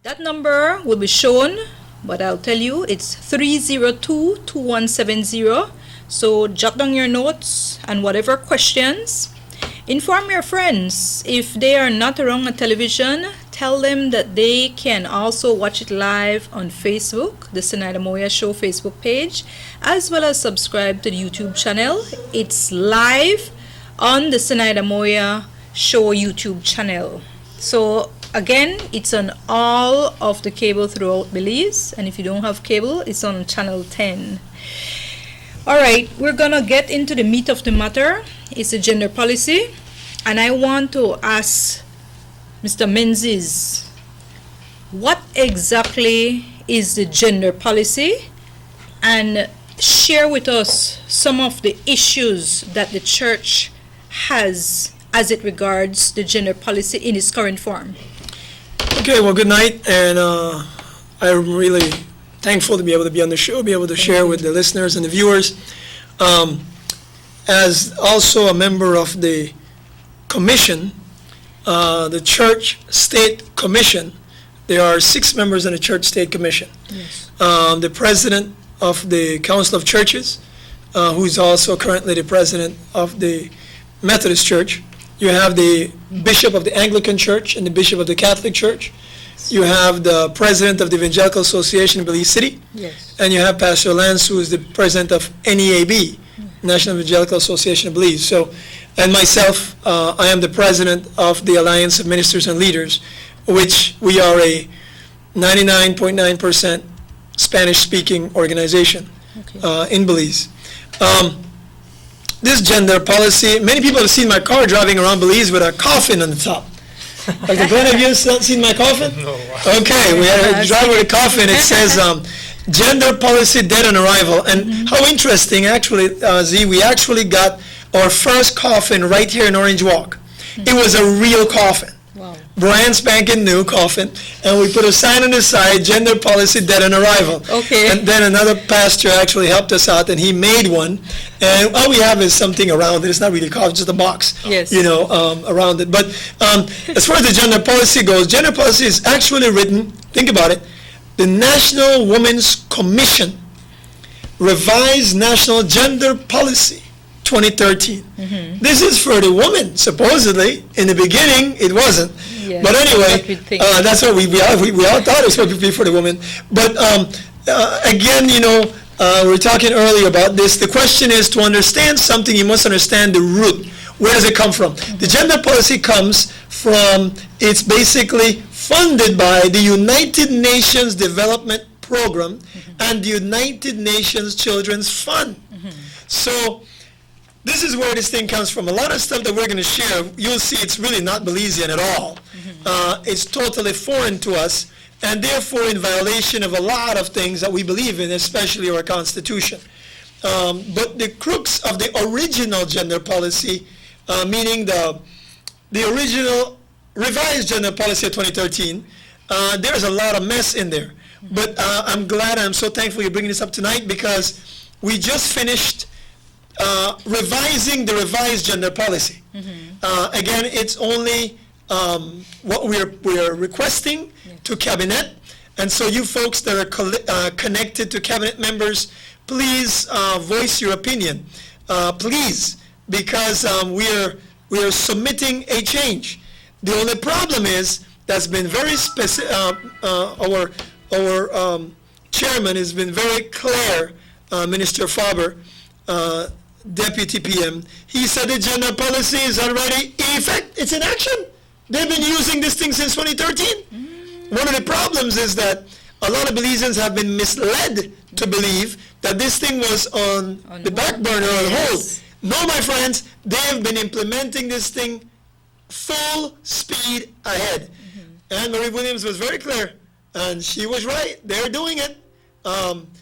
That number will be shown, but I'll tell you it's 302-2170. So jot down your notes and whatever questions. Inform your friends. If they are not around a television, tell them that they can also watch it live on Facebook, the Zenaida Moya Show Facebook page, as well as subscribe to the YouTube channel. It's live on the Zenaida Moya Show YouTube channel. So again, it's on all of the cable throughout Belize, and if you don't have cable, it's on channel 10. All right, we're gonna get into the meat of the matter. It's a gender policy, and I want to ask Mr. Menzies, what exactly is the gender policy, and share with us some of the issues that the church has as it regards the gender policy in its current form. Okay, well, good night, and I'm really thankful to be able to be on the show, be able to share with the listeners and the viewers. As also a member of the commission, the Church State Commission, there are 6 members in the Church State Commission. Yes. The president of the Council of Churches, who is also currently the president of the Methodist Church. You have the bishop of the Anglican Church and the bishop of the Catholic Church. You have the president of the Evangelical Association of Belize City. Yes. And you have Pastor Lance, who is the president of NEAB, National Evangelical Association of Belize. So, and myself, I am the president of the Alliance of Ministers and Leaders, which we are a 99.9% Spanish-speaking organization in Belize. This gender policy, many people have seen my car driving around Belize with a coffin on the top. Like, have any of you seen my coffin? No. Okay, we had a driver with a coffin. It says, gender policy dead on arrival. And how interesting, actually, Z, we actually got our first coffin right here in Orange Walk. It was a real coffin. Wow. Brand spanking new coffin, and we put a sign on the side, gender policy dead on arrival. Okay. And then another pastor actually helped us out, and he made one. And all we have is something around it. It's not really a coffin, just a box, Yes. around it. But as far as the gender policy goes, gender policy is actually written, think about it, the National Women's Commission revised National Gender Policy 2013. This is for the woman, supposedly. In the beginning, it wasn't. Yeah, But that's what anyway, we'd think. that's what we all thought it was supposed to be for the woman. But again, we were talking earlier about this. The question is, to understand something, you must understand the root. Where does it come from? The gender policy comes from, it's basically funded by the United Nations Development Program and the United Nations Children's Fund. So this is where this thing comes from. A lot of stuff that we're going to share, you'll see it's really not Belizean at all. It's totally foreign to us, and therefore in violation of a lot of things that we believe in, especially our Constitution. But the crux of the original gender policy, meaning the original revised gender policy of 2013, there's a lot of mess in there. But I'm glad, I'm so thankful you're bringing this up tonight, because we just finished revising the revised gender policy. Again, it's only what we're requesting to Cabinet, and so you folks that are connected to Cabinet members, please voice your opinion, please, because we are submitting a change. The only problem is that's been very specific. Our chairman has been very clear, Minister Faber, Deputy PM. He said the gender policy is already in effect. It's in action. They've been using this thing since 2013. One of the problems is that a lot of Belizeans have been misled to believe that this thing was on the back burner or the hold. No, my friends, they've been implementing this thing full speed ahead. And Marie Williams was very clear, and she was right. They're doing it.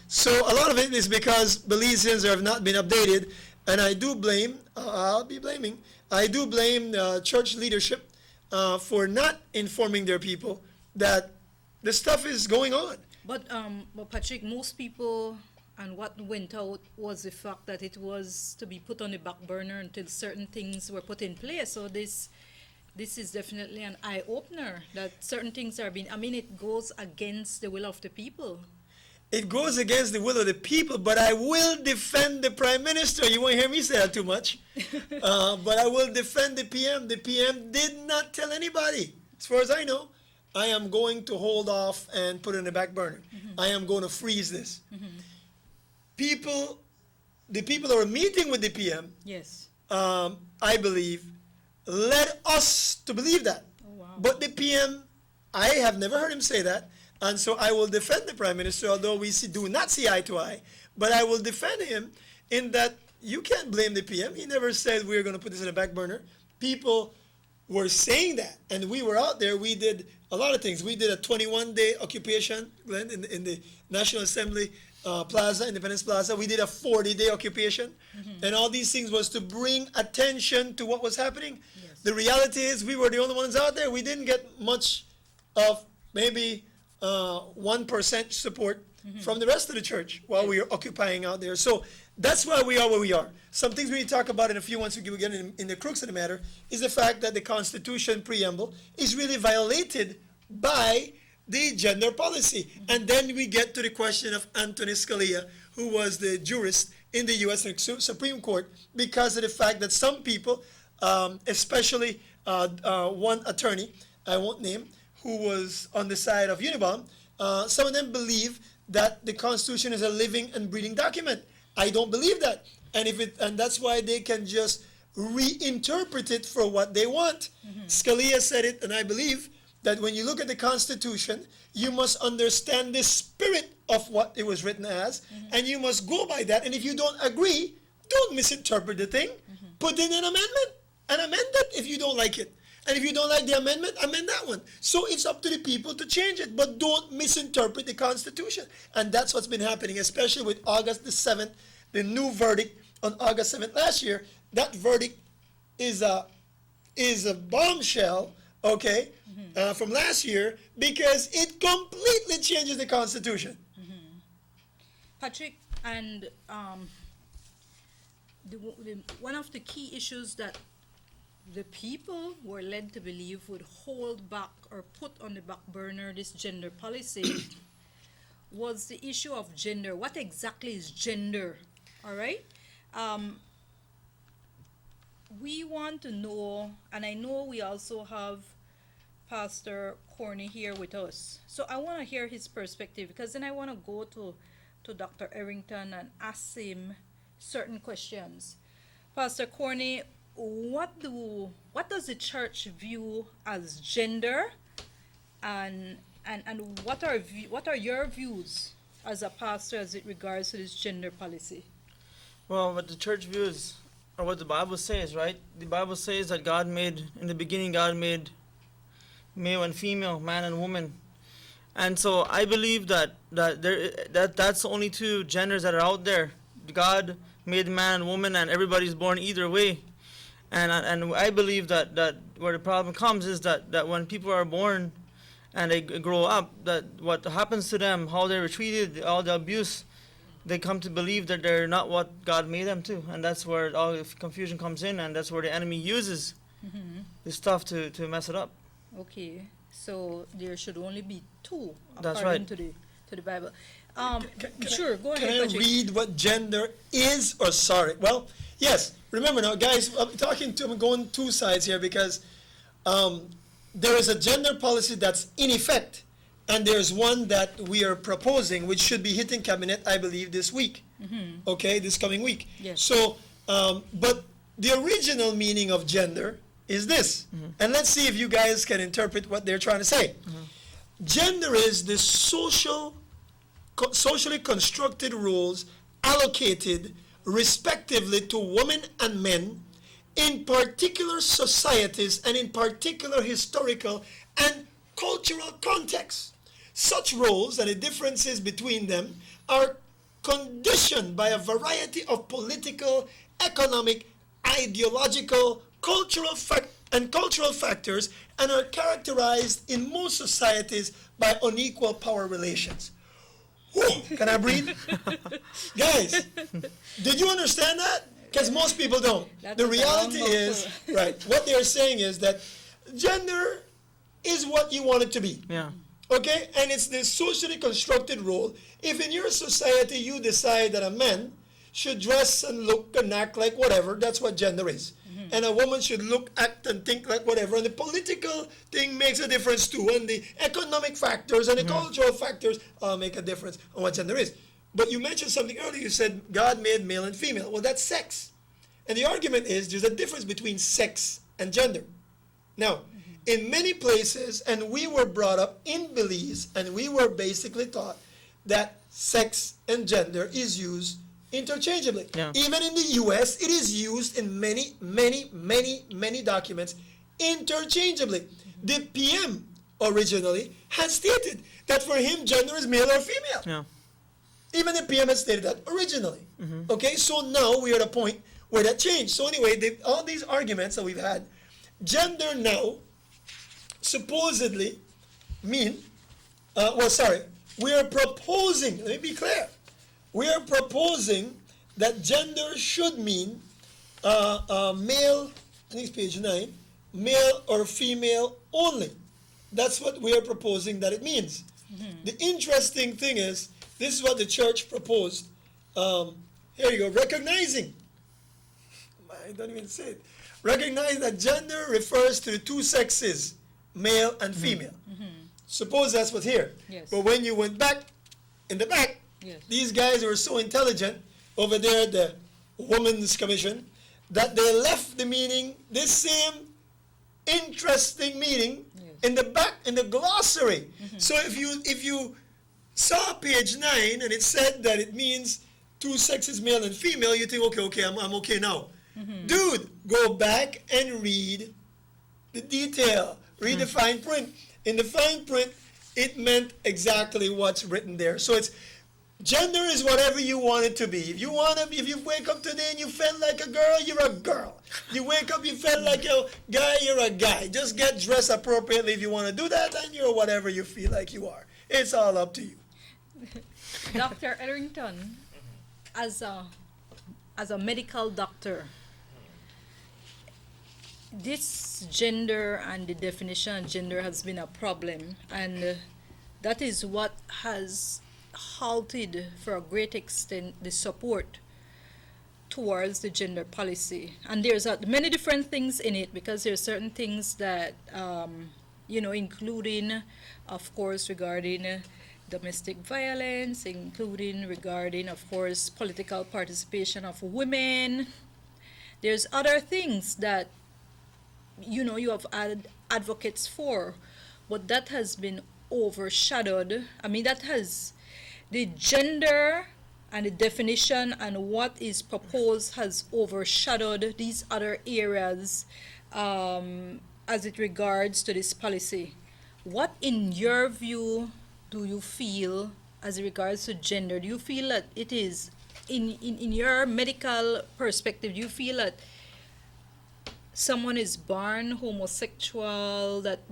So a lot of it is because Belizeans have not been updated, and I do blame, I do blame church leadership for not informing their people that this stuff is going on. But Patrick, most people, and what went out was the fact that it was to be put on the back burner until certain things were put in place. So this this is definitely an eye-opener that certain things are being, I mean, it goes against the will of the people. It goes against the will of the people, but I will defend the Prime Minister. You won't hear me say that too much. But I will defend the PM. The PM did not tell anybody. As far as I know, I am going to hold off and put it in the back burner. I am going to freeze this. The people who are meeting with the PM, Yes. I believe, led us to believe that. Oh, wow. But the PM, I have never heard him say that. And so I will defend the Prime Minister, although we do not see eye to eye. But I will defend him in that you can't blame the PM. He never said we're going to put this in the back burner. People were saying that, and we were out there. We did a lot of things. We did a 21-day occupation, Glenn, in the National Assembly Plaza, Independence Plaza. We did a 40-day occupation, and all these things was to bring attention to what was happening. Yes. The reality is we were the only ones out there. We didn't get much of maybe 1% support from the rest of the church while we were occupying out there. So that's why we are where we are. Some things we need to talk about in a few once we get in the crux of the matter is the fact that the Constitution preamble is really violated by the gender policy. And then we get to the question of Anthony Scalia, who was the jurist in the U.S. Supreme Court, because of the fact that some people, especially one attorney, I won't name, who was on the side of Unabom, some of them believe that the Constitution is a living and breathing document. I don't believe that. And that's why they can just reinterpret it for what they want. Scalia said it, and I believe that when you look at the Constitution, you must understand the spirit of what it was written as, and you must go by that. And if you don't agree, don't misinterpret the thing. Put in an amendment and amend it if you don't like it. And if you don't like the amendment, amend that one. So it's up to the people to change it, but don't misinterpret the Constitution. And that's what's been happening, especially with August the 7th, the new verdict on August 7th last year. That verdict is a bombshell, okay, from last year, because it completely changes the Constitution. Patrick, and one of the key issues that the people were led to believe would hold back or put on the back burner this gender policy was the issue of gender. What exactly is gender? All right? We want to know, and I know we also have Pastor Corney here with us. So I want to hear his perspective, because then I want to go to Dr. Errington and ask him certain questions. Pastor Corney, what does the church view as gender, and what are your views as a pastor as it regards to this gender policy? Well, what the church views, or what the Bible says, right? The Bible says that in the beginning God made male and female, man and woman. And so I believe that's the only two genders that are out there. God made man and woman, and everybody's born either way. And I believe that where the problem comes is that when people are born and they grow up, that what happens to them, how they were treated, all the abuse, they come to believe that they're not what God made them to. And that's where all the confusion comes in, and that's where the enemy uses this stuff to mess it up. Okay, so there should only be two That's according right. to the Bible. Sure, go ahead. Can I Patrick. read what gender is? Or sorry, well, yes. Remember now, guys, I'm going two sides here, because there is a gender policy that's in effect, and there's one that we are proposing, which should be hitting cabinet, I believe, this week. Okay, this coming week. Yes. So, but the original meaning of gender is this, and let's see if you guys can interpret what they're trying to say. Gender is the socially constructed roles allocated respectively to women and men in particular societies and in particular historical and cultural contexts. Such roles and the differences between them are conditioned by a variety of political, economic, ideological, cultural factors, and are characterized in most societies by unequal power relations. Whew, can I breathe? Guys, did you understand that? Because most people don't. That's The a reality long is, mouthful. right, what they're saying is that gender is what you want it to be. Yeah. Okay? And it's the socially constructed role. If in your society you decide that a man should dress and look and act like whatever, that's what gender is. And a woman should look, act, and think like whatever. And the political thing makes a difference too. And the economic factors and the cultural factors make a difference on what gender is. But you mentioned something earlier. You said God made male and female. Well, that's sex. And the argument is there's a difference between sex and gender. Now, in many places, and we were brought up in Belize, and we were basically taught that sex and gender is used interchangeably. Yeah. Even in the US, it is used in many, many, many, many documents interchangeably. The PM originally had stated that for him, gender is male or female. Yeah. Even the PM had stated that originally. Okay, so now we are at a point where that changed. So anyway, all these arguments that we've had, gender now supposedly mean, we are proposing, let me be clear, we are proposing that gender should mean male, I think it's page 9, male or female only. That's what we are proposing that it means. The interesting thing is, this is what the church proposed. Here you go, recognizing, I don't even say it, recognize that gender refers to the two sexes, male and female. Suppose that's what's here. Yes. But when you went back, in the back, Yes. these guys were so intelligent over there at the Women's Commission that they left the meaning, this same interesting meaning, Yes. in the back, in the glossary. So if you saw page 9 and it said that it means two sexes, male and female, you think, okay, I'm okay now. Dude, go back and read the detail. Read the fine print. In the fine print, it meant exactly what's written there. So it's gender is whatever you want it to be. If you wake up today and you felt like a girl, you're a girl. You wake up, you felt like a guy, you're a guy. Just get dressed appropriately if you want to do that, and you're whatever you feel like you are. It's all up to you. Dr. Ellerington, as a medical doctor, this gender and the definition of gender has been a problem, and that is what has halted for a great extent the support towards the gender policy. And there's many different things in it, because there are certain things that including, of course, regarding domestic violence, including regarding, of course, political participation of women. There's other things that you have advocates for, but that has been overshadowed. I mean, that has the gender and the definition and what is proposed has overshadowed these other areas as it regards to this policy. What, in your view, do you feel as it regards to gender? Do you feel that it is, in your medical perspective, do you feel that someone is born homosexual, that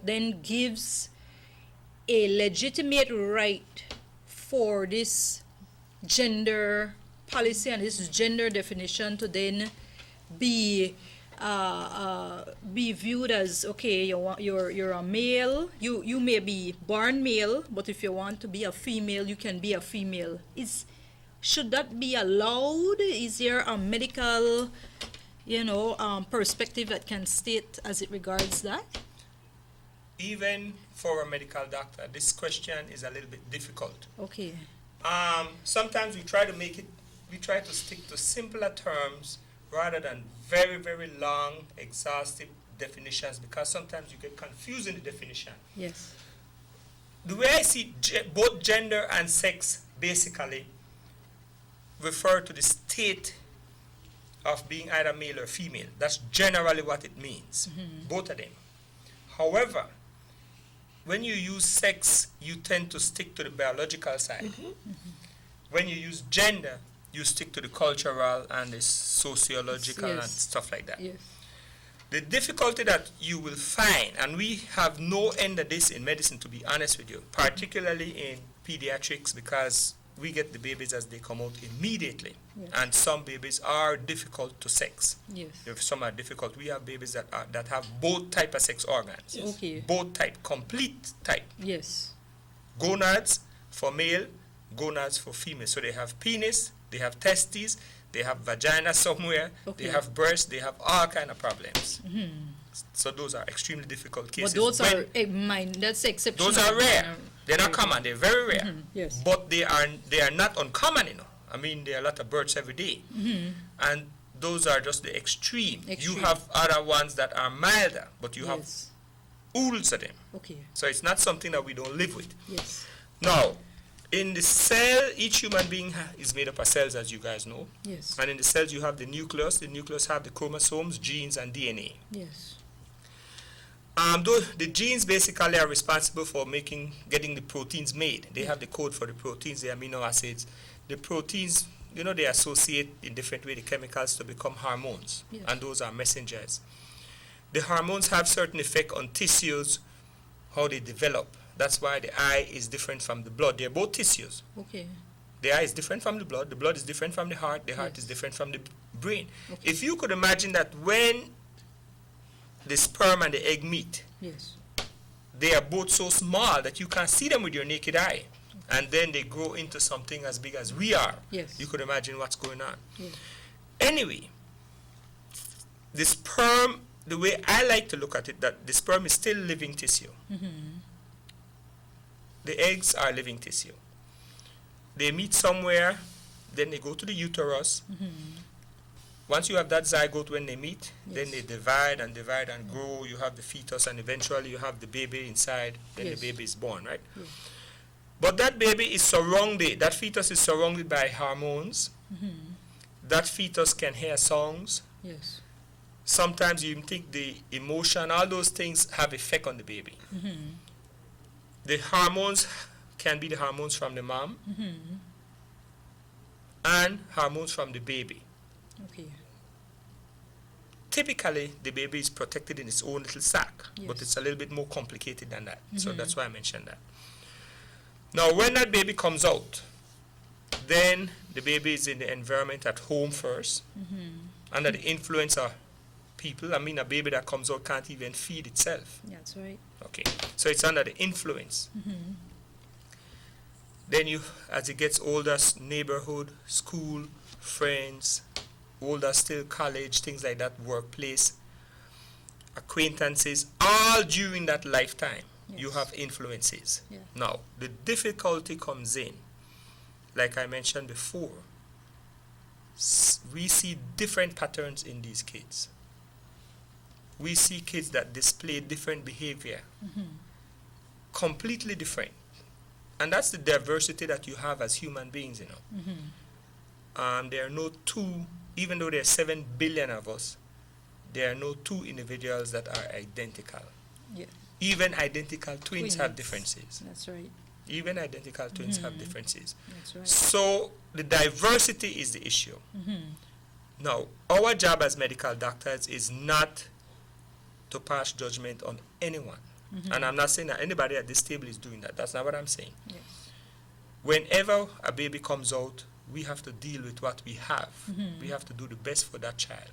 then gives a legitimate right for this gender policy and this gender definition to then be viewed as, okay, you're a male, you may be born male, but if you want to be a female, you can be a female. Should that be allowed? Is there a medical perspective that can state as it regards that? Even for a medical doctor, this question is a little bit difficult. Okay. Sometimes we try to stick to simpler terms rather than very, very long, exhaustive definitions, because sometimes you get confused in the definition. Yes. The way I see both gender and sex basically refer to the state of being either male or female. That's generally what it means, both of them. However, when you use sex, you tend to stick to the biological side. When you use gender, you stick to the cultural and the sociological and stuff like that. Yes. The difficulty that you will find, and we have no end of this in medicine, to be honest with you, particularly in pediatrics, because we get the babies as they come out immediately. Yes. And some babies are difficult to sex. Yes. If some are difficult, we have babies that have both type of sex organs. Yes. Okay. Both type, complete type. Yes. Gonads for male, gonads for female. So they have penis, they have testes, they have vagina somewhere, Okay. they have breasts, they have all kind of problems. So those are extremely difficult cases. But those When- are that's exceptional. those are rare. They're not common. They're very rare. Yes. But they are not uncommon, I mean, there are a lot of births every day. And those are just the extreme. You Extreme. have other ones that are milder, but you have Yes. oodles of them. Okay. So it's not something that we don't live with. Yes. Now, in the cell, each human being is made up of cells, as you guys know. Yes. And in the cells, you have the nucleus. The nucleus have the chromosomes, genes, and DNA. Yes. The genes basically are responsible for getting the proteins made. They have the code for the proteins, the amino acids. The proteins, they associate in different way the chemicals to become hormones, Yes. and those are messengers. The hormones have certain effect on tissues, how they develop. That's why the eye is different from the blood. They're both tissues. Okay. The eye is different from the blood is different from the heart Yes. is different from the brain. Okay. If you could imagine that when the sperm and the egg meet, Yes. they are both so small that you can't see them with your naked eye. And then they grow into something as big as we are. Yes. You could imagine what's going on. Yes. Anyway, the sperm, the way I like to look at it, that the sperm is still living tissue. The eggs are living tissue. They meet somewhere, then they go to the uterus. Once you have that zygote, when they meet, then Yes. they divide and grow. You have the fetus, and eventually you have the baby inside. Then Yes. the baby is born, right? Yes. But that baby is surrounded, that fetus is surrounded by hormones. That fetus can hear songs. Yes. Sometimes you think the emotion, all those things have effect on the baby. The hormones can be the hormones from the mom and hormones from the baby. Okay. Typically, the baby is protected in its own little sac, but Yes. it's a little bit more complicated than that. So that's why I mentioned that. Now, when that baby comes out, then the baby is in the environment at home first, under the influence of people. I mean, a baby that comes out can't even feed itself. That's right. Okay, so it's under the influence. Then as it gets older, neighborhood, school, friends, older still, college, things like that, workplace, acquaintances, all during that lifetime, you Yes. have influences. Yeah. Now, the difficulty comes in, like I mentioned before, we see different patterns in these kids. We see kids that display different behavior, completely different. And that's the diversity that you have as human beings, There are no two, even though there are 7 billion of us, there are no two individuals that are identical. Yeah. Even identical twins have Twins. differences. That's right. Even identical twins have differences. That's right. So the diversity is the issue. Now, our job as medical doctors is not to pass judgment on anyone. And I'm not saying that anybody at this table is doing that. That's not what I'm saying. Yes. Whenever a baby comes out, we have to deal with what we have. We have to do the best for that child.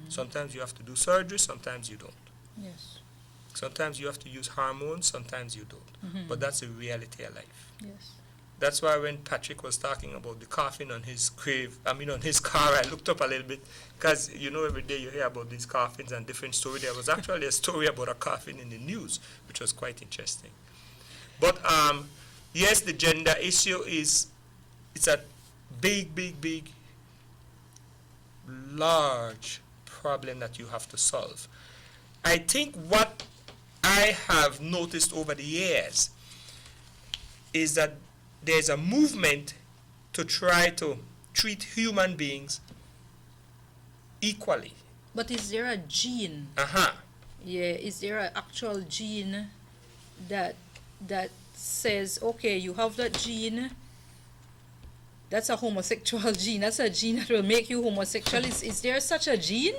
Sometimes you have to do surgery, sometimes you don't. Yes. Sometimes you have to use hormones, sometimes you don't. But that's the reality of life. Yes. That's why when Patrick was talking about the coffin on his on his car, I looked up a little bit, because every day you hear about these coffins and different stories. There was actually a story about a coffin in the news, which was quite interesting. But yes, the gender issue it's a big, large problem that you have to solve. I think what I have noticed over the years is that there's a movement to try to treat human beings equally. But is there a gene? Yeah, is there an actual gene that says, okay, you have that gene, that's a homosexual gene, that's a gene that will make you homosexual? Is there such a gene?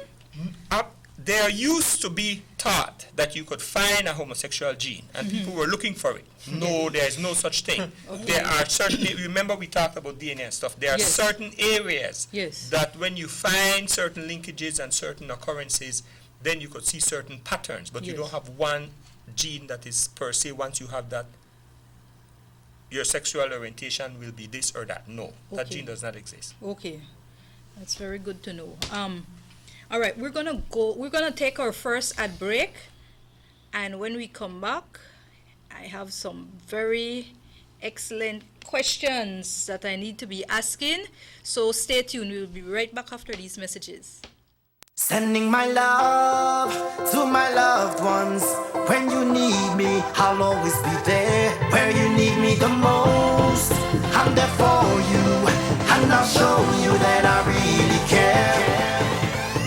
there used to be thought that you could find a homosexual gene, and people were looking for it. No, there is no such thing. There are certain, remember we talked about DNA and stuff, there are Yes. certain areas Yes. that when you find certain linkages and certain occurrences, then you could see certain patterns, but you Yes. don't have one gene that is per se, once you have that, your sexual orientation will be this or that. No, that Okay. gene does not exist. Okay, that's very good to know. All right, we're gonna take our first ad break, and when we come back, I have some very excellent questions that I need to be asking. So stay tuned. We'll be right back after these messages. Sending my love to my loved ones. When you need me, I'll always be there. Where you need me the most, I'm there for you, and I'll show you that I really care.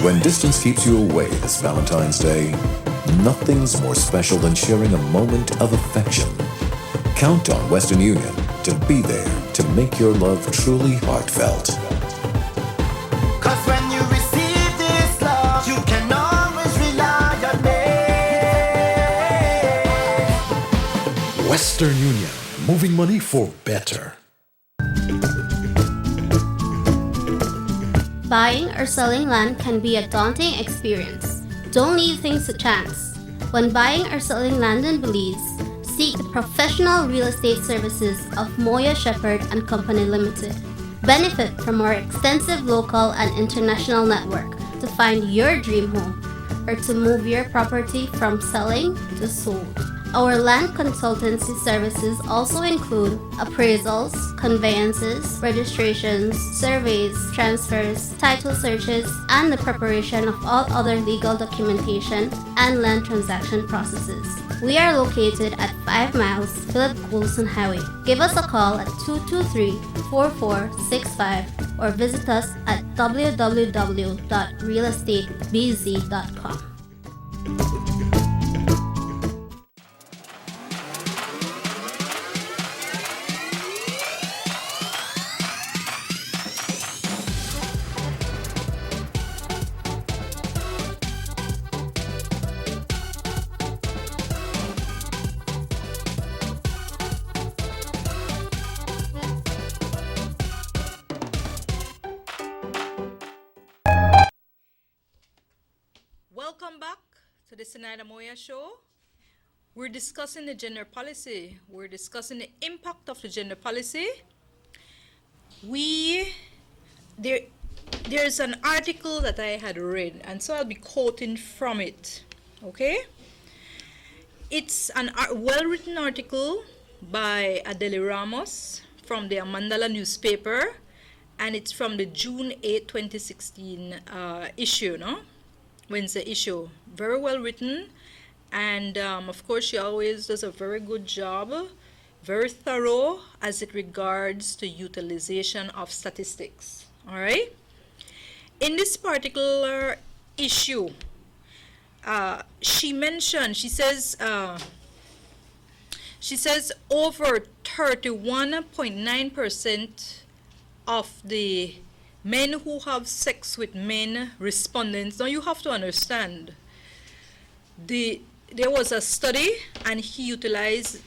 When distance keeps you away this Valentine's Day, nothing's more special than sharing a moment of affection. Count on Western Union to be there to make your love truly heartfelt. Cause when you receive this love, you can always rely on me. Western Union, moving money for better. Buying or selling land can be a daunting experience. Don't leave things to chance. When buying or selling land in Belize, seek the professional real estate services of Moya Shepherd and Company Limited. Benefit from our extensive local and international network to find your dream home or to move your property from selling to sold. Our land consultancy services also include appraisals, conveyances, registrations, surveys, transfers, title searches, and the preparation of all other legal documentation and land transaction processes. We are located at 5 miles Philip Coulson Highway. Give us a call at 223-4465 or visit us at www.realestatebz.com. Welcome back to the Zenaida Moya show. We're discussing the gender policy. We're discussing the impact of the gender policy. There's an article that I had read, and so I'll be quoting from it. Okay? It's a well-written article by Adele Ramos from the Mandala newspaper, and it's from the June 8, 2016 issue, no? Wednesday issue. Very well written, and of course she always does a very good job, very thorough as it regards to utilization of statistics. All right. In this particular issue, she says over 31.9% of the men who have sex with men respondents. Now you have to understand, there was a study, and she utilized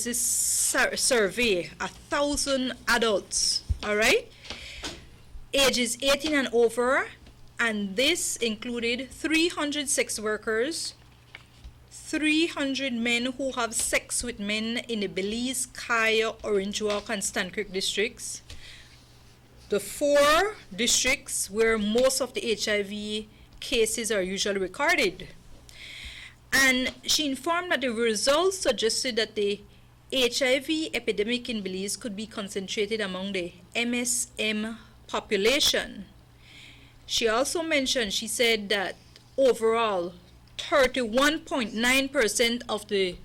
this survey 1,000 adults, all right, ages 18 and over, and this included 300 sex workers, 300 men who have sex with men in the Belize, Kaya, Orange Walk, and Stand Creek districts, the 4 districts where most of the HIV cases are usually recorded. And she informed that the results suggested that the HIV epidemic in Belize could be concentrated among the MSM population. She also mentioned, she said that overall 31.9% of the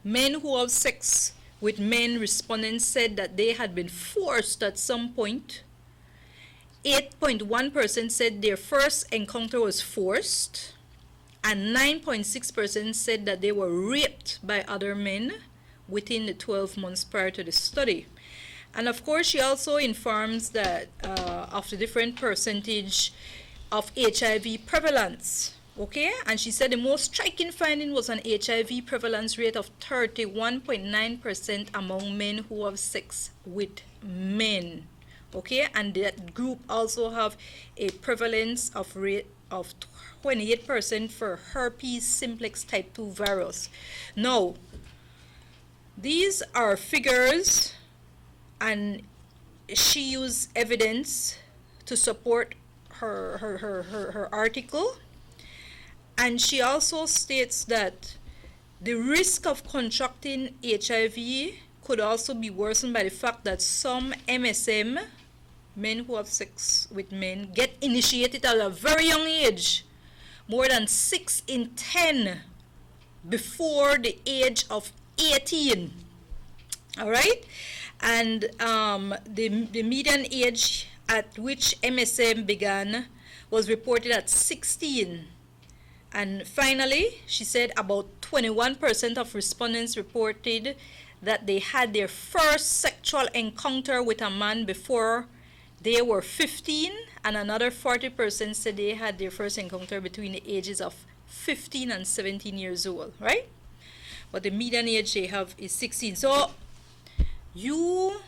men who have sex with men respondents said that they had been forced at some point. 8.1% said their first encounter was forced, and 9.6% said that they were raped by other men within the 12 months prior to the study. And of course, she also informs that of the different percentage of HIV prevalence Okay, and she said the most striking finding was an HIV prevalence rate of 31.9% among men who have sex with men. Okay, and that group also have a prevalence of rate of 28% for herpes simplex type 2 virus. Now, these are figures, and she used evidence to support her article. And she also states that the risk of contracting HIV could also be worsened by the fact that some MSM, men who have sex with men, get initiated at a very young age, more than 6 in 10 before the age of 18. All right? And the median age at which MSM began was reported at 16. And finally, she said about 21% of respondents reported that they had their first sexual encounter with a man before they were 15, and another 40% said they had their first encounter between the ages of 15 and 17 years old, right? But the median age they have is 16. So you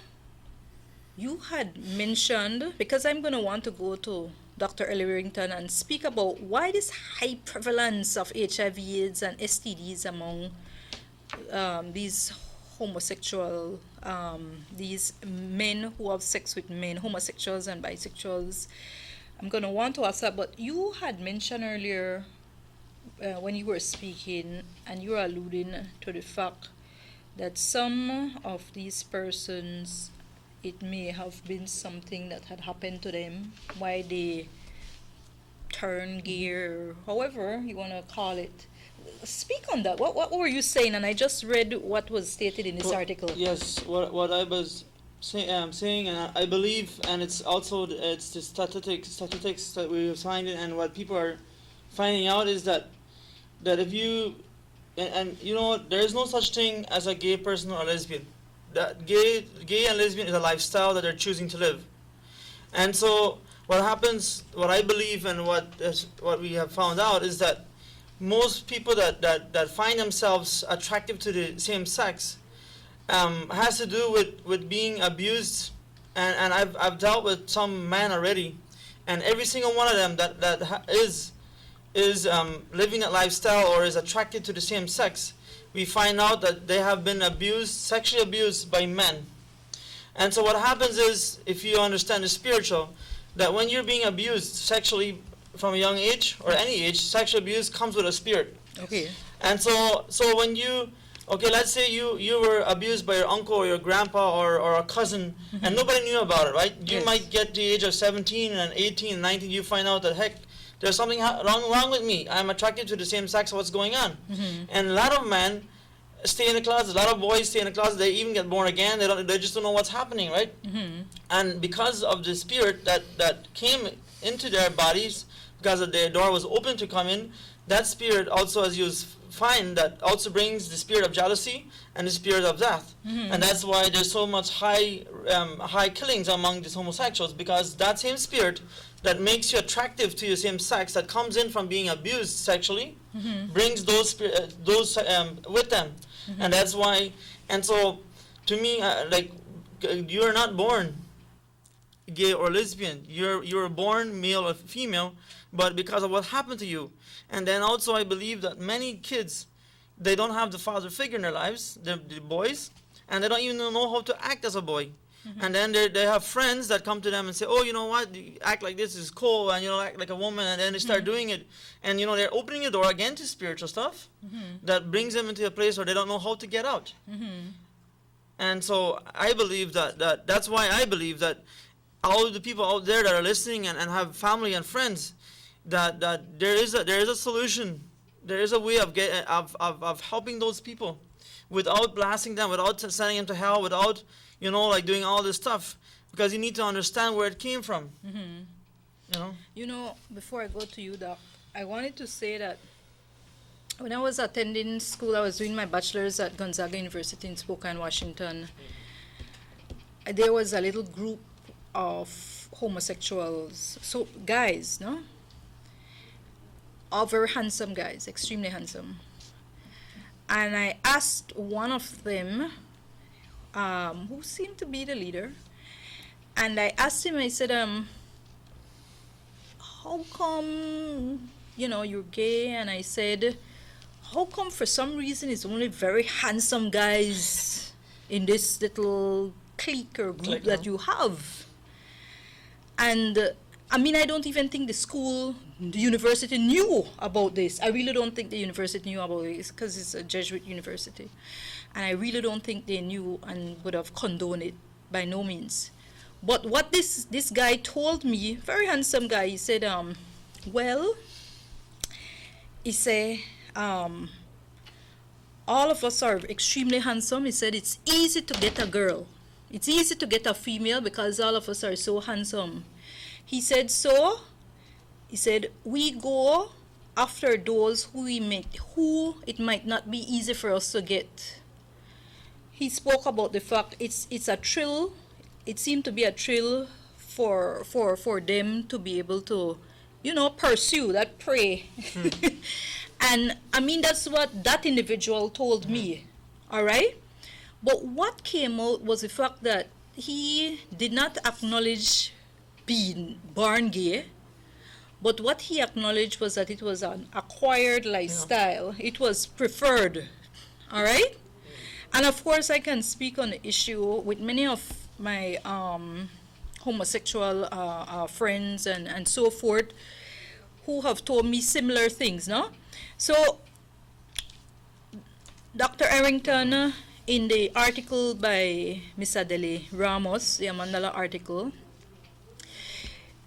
had mentioned, because I'm going to want to go to Dr. Ellie Warrington and speak about why this high prevalence of HIV/AIDS and STDs among these homosexual, these men who have sex with men, homosexuals and bisexuals. I'm going to want to ask that, but you had mentioned earlier when you were speaking, and you were alluding to the fact that some of these persons, it may have been something that had happened to them, why they turn gay, or however you want to call it. Speak on that. What were you saying? And I just read what was stated in this article. Yes, what I was saying, and I believe, and it's also it's the statistics that we have signed, and what people are finding out is that if you and you know, there is no such thing as a gay person or a lesbian. That gay and lesbian is a lifestyle that they're choosing to live. And so what happens, what I believe, and what we have found out is that most people that find themselves attractive to the same sex has to do with being abused. And I've dealt with some men already, and every single one of them that is living that lifestyle or is attracted to the same sex, we find out that they have been sexually abused by men. And so what happens is, if you understand the spiritual, that when you're being abused sexually from a young age, or any age, sexual abuse comes with a spirit. Okay. And so when you, okay, let's say you were abused by your uncle or your grandpa or a cousin, and nobody knew about it, right? You might get to the age of 17 and 18 and 19, you find out that, heck, there's something wrong with me. I'm attracted to the same sex. What's going on? And a lot of men stay in the closet. A lot of boys stay in the closet. They even get born again. They just don't know what's happening, right? And because of the spirit that came into their bodies, because their door was open to come in, that spirit also, as you find, that also brings the spirit of jealousy and the spirit of death. And that's why there's so much high killings among these homosexuals, because that same spirit that makes you attractive to your same sex, that comes in from being abused sexually, brings those with them. And that's why, and so to me, like, you're not born gay or lesbian. You're born male or female, but because of what happened to you. And then also I believe that many kids, they don't have the father figure in their lives, the boys, and they don't even know how to act as a boy. And then they have friends that come to them and say, oh, you know what, you act like this is cool, and, you know, act like a woman, and then they start doing it. And, you know, they're opening the door again to spiritual stuff that brings them into a place where they don't know how to get out. And so I believe that's why I believe that all the people out there that are listening and have family and friends, that there is a solution. There is a way of helping those people without blasting them, without sending them to hell, without, you know, like doing all this stuff, because you need to understand where it came from. You know, before I go to you, Doc, I wanted to say that when I was attending school, I was doing my bachelor's at Gonzaga University in Spokane, Washington. There was a little group of homosexuals, so guys, no? are very handsome guys, extremely handsome. And I asked one of them, who seemed to be the leader, and I asked him, I said, how come, you're gay? And I said, how come for some reason it's only very handsome guys in this little clique or group that you have? And I don't even think the university knew about this. I really don't think the university knew about this because it's a Jesuit university. And I really don't think they knew and would have condoned it, by no means. But what this guy told me, very handsome guy, he said, all of us are extremely handsome. He said it's easy to get a girl. It's easy to get a female because all of us are so handsome. He said, we go after those who it might not be easy for us to get. He spoke about the fact it's a thrill. It seemed to be a thrill for them to be able to, pursue that prey. And that's what that individual told me. All right? But what came out was the fact that he did not acknowledge being born gay, but what he acknowledged was that it was an acquired lifestyle. It was preferred. All right? And of course, I can speak on the issue with many of my homosexual friends and so forth who have told me similar things, no? So, Dr. Errington, in the article by Ms. Adele Ramos, the Amandala article,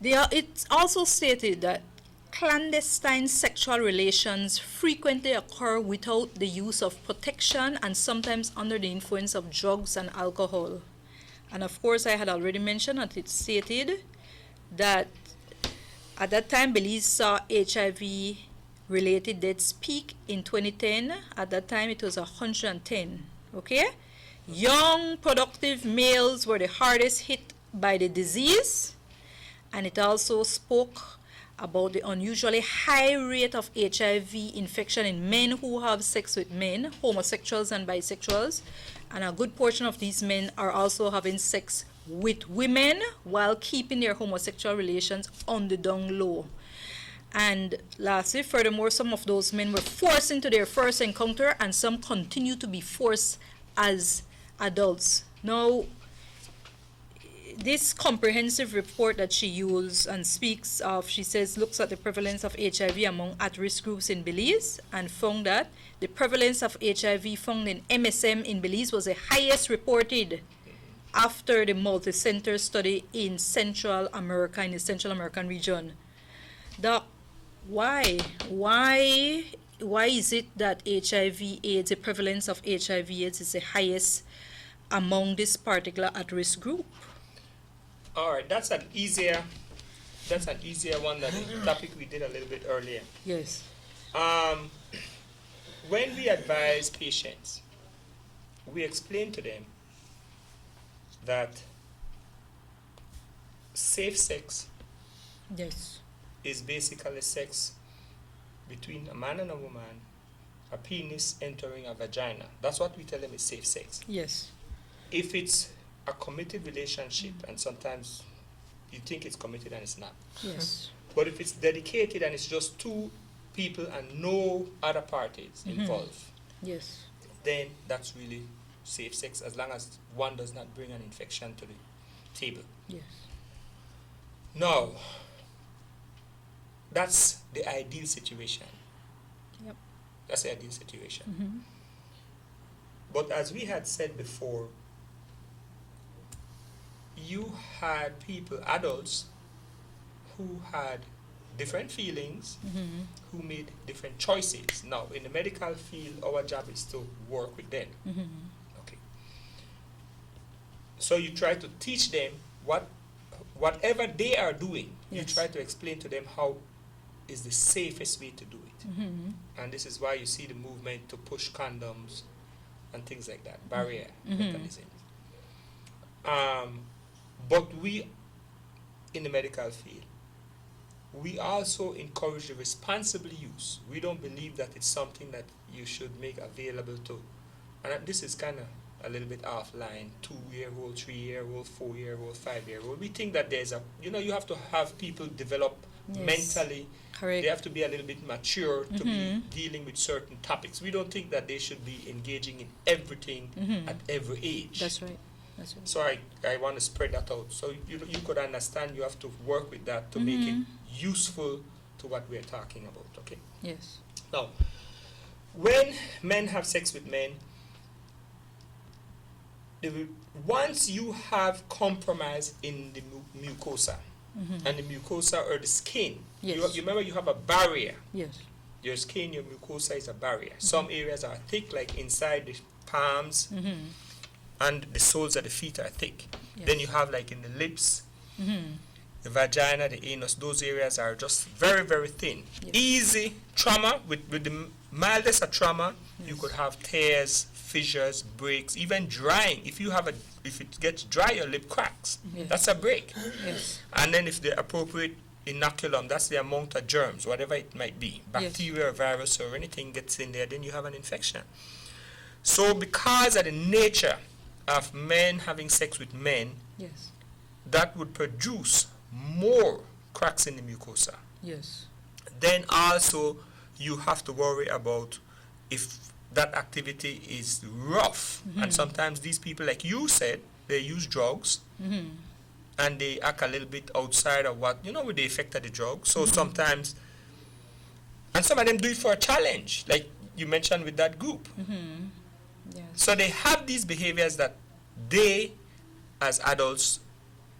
it's also stated that clandestine sexual relations frequently occur without the use of protection and sometimes under the influence of drugs and alcohol. And of course, I had already mentioned that it stated that at that time, Belize saw HIV-related deaths peak in 2010. At that time, it was 110. Okay? Young, productive males were the hardest hit by the disease. And it also spoke about the unusually high rate of HIV infection in men who have sex with men, homosexuals and bisexuals. And a good portion of these men are also having sex with women while keeping their homosexual relations on the down low. And lastly, furthermore, some of those men were forced into their first encounter and some continue to be forced as adults. Now, this comprehensive report that she used and speaks of, she says, looks at the prevalence of HIV among at-risk groups in Belize and found that the prevalence of HIV found in MSM in Belize was the highest reported after the multi-center study in Central America, in the Central American region. Doc, why is it that HIV/AIDS, the prevalence of HIV/AIDS is the highest among this particular at-risk group? All right, that's an easier one than the topic we did a little bit earlier. Yes. When we advise patients, we explain to them that safe sex Yes. is basically sex between a man and a woman, a penis entering a vagina. That's what we tell them is safe sex. Yes. If it's a committed relationship, and sometimes you think it's committed and it's not. Yes. But if it's dedicated and it's just two people and no other parties involved, Yes. then that's really safe sex as long as one does not bring an infection to the table. Yes. Now, that's the ideal situation. Yep. That's the ideal situation. But as we had said before, you had people, adults, who had different feelings, who made different choices. Now, in the medical field, our job is to work with them. Okay. So you try to teach them whatever they are doing, you Yes. try to explain to them how is the safest way to do it. And this is why you see the movement to push condoms and things like that, barrier mechanisms. But we, in the medical field, we also encourage the responsible use. We don't believe that it's something that you should make available to, and this is kind of a little bit offline, 2-year-old, 3-year-old, 4-year-old, 5-year-old. We think that there's you have to have people develop mentally. Correct. They have to be a little bit mature to be dealing with certain topics. We don't think that they should be engaging in everything at every age. That's right. That's right. So I want to spread that out. So you could understand you have to work with that to make it useful to what we're talking about, okay? Yes. Now, when men have sex with men, once you have compromise in the mucosa, and the mucosa or the skin, Yes. you remember you have a barrier. Yes. Your skin, your mucosa is a barrier. Some areas are thick, like inside the palms, and the soles of the feet are thick. Yes. Then you have like in the lips, the vagina, the anus, those areas are just very, very thin. Yes. Easy trauma, with the mildest of trauma, you could have tears, fissures, breaks, even drying. If it gets dry, your lip cracks. Yes. That's a break. Yes. And then if the appropriate inoculum, that's the amount of germs, whatever it might be, bacteria or virus or anything gets in there, then you have an infection. So because of the nature of men having sex with men, Yes. that would produce more cracks in the mucosa. Yes. Then also you have to worry about if that activity is rough. And sometimes these people, like you said, they use drugs and they act a little bit outside of what, with the effect of the drug. So sometimes, and some of them do it for a challenge, like you mentioned with that group. Yes. So they have these behaviors that they, as adults,